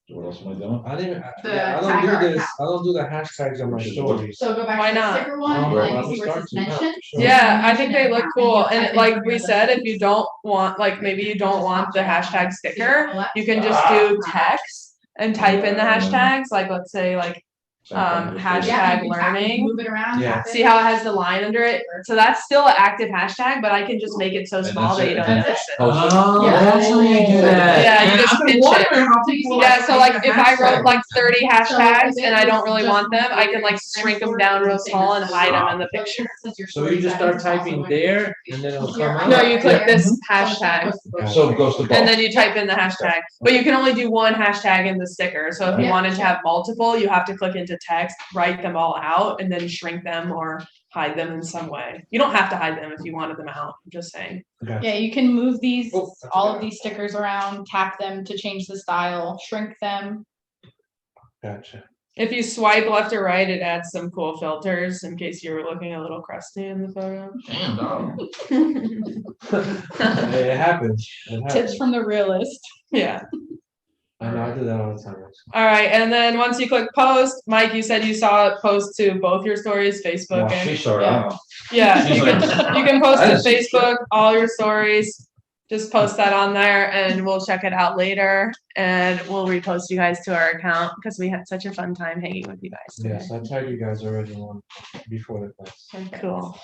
So what else am I doing? I didn't, The yeah, I tag don't our do this, account. I don't do the hashtags on my stories. So go back Why to the not? sticker one, and Well, then I'm you see where it says starting. mention. Sure. Yeah, I think they look And cool. you And type in like premier we said, if you listings. don't want, like maybe you don't want the hashtag sticker, you can just do text and type in the hashtags, like let's say like hashtag Yeah, you can tap it, learning. move it around. Yeah. tap it. See how it has the line under it? So that's still an active hashtag, but I can just make it so And small that's that it, you don't and then notice it. post it. Oh, Yeah. that's how you do that. Yeah, you Man, just I've been pinch it. wondering how people Yeah, so like type if the I wrote hashtag. like 30 hashtags if and it I don't was really just want them, I can like one shrink them for down your real small and hide them in the So picture. this is your So story you just settings, start also typing when there and then it'll come out. No, you click this So hashtag it's supposed to go So it goes to both. and then you type in the hashtag, but you can only do one hashtag in the sticker. So if you Yeah. wanted to have multiple, you have to click into text, write them all out and then shrink them or hide them in some way. You don't have to hide them if you wanted them out. I'm just saying. Yeah, you can move these, Oh, that's all okay. of these stickers around, tap them to change the style, shrink them. Gotcha. If you swipe left or right, it adds some cool filters in case you were looking a little crusty in the photo. Damn, dog. It happens. It Tips happens. from the realist. Yeah. I know, I do that all the time. All right. And then once you click post, Mike, you said you saw it post to both your stories, Facebook Well, and she started, I don't know. yeah, She's you like- can post I to didn't see shit. Facebook, all your stories. Just post that on there and we'll check it out later and we'll repost you guys to our account because we had such a fun time hanging with you guys today. Yes, I tried you guys already one before the class. Cool.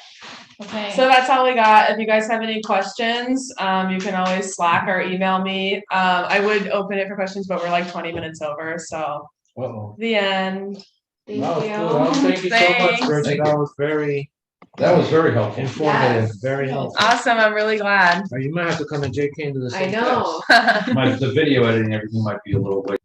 Okay. So that's all we got. If you guys have any questions, you can always Slack or email me. I would open it for questions, but we're like 20 minutes over, so Uh-oh. the end. Thank That was you. cool. Thank you so much, Thanks. Bridget. Thank That you. was very That was very helpful. informative, Yes. very helpful. Awesome. I'm really glad. You might have to come and JK and do the I same. know. The video editing, everything might be a little way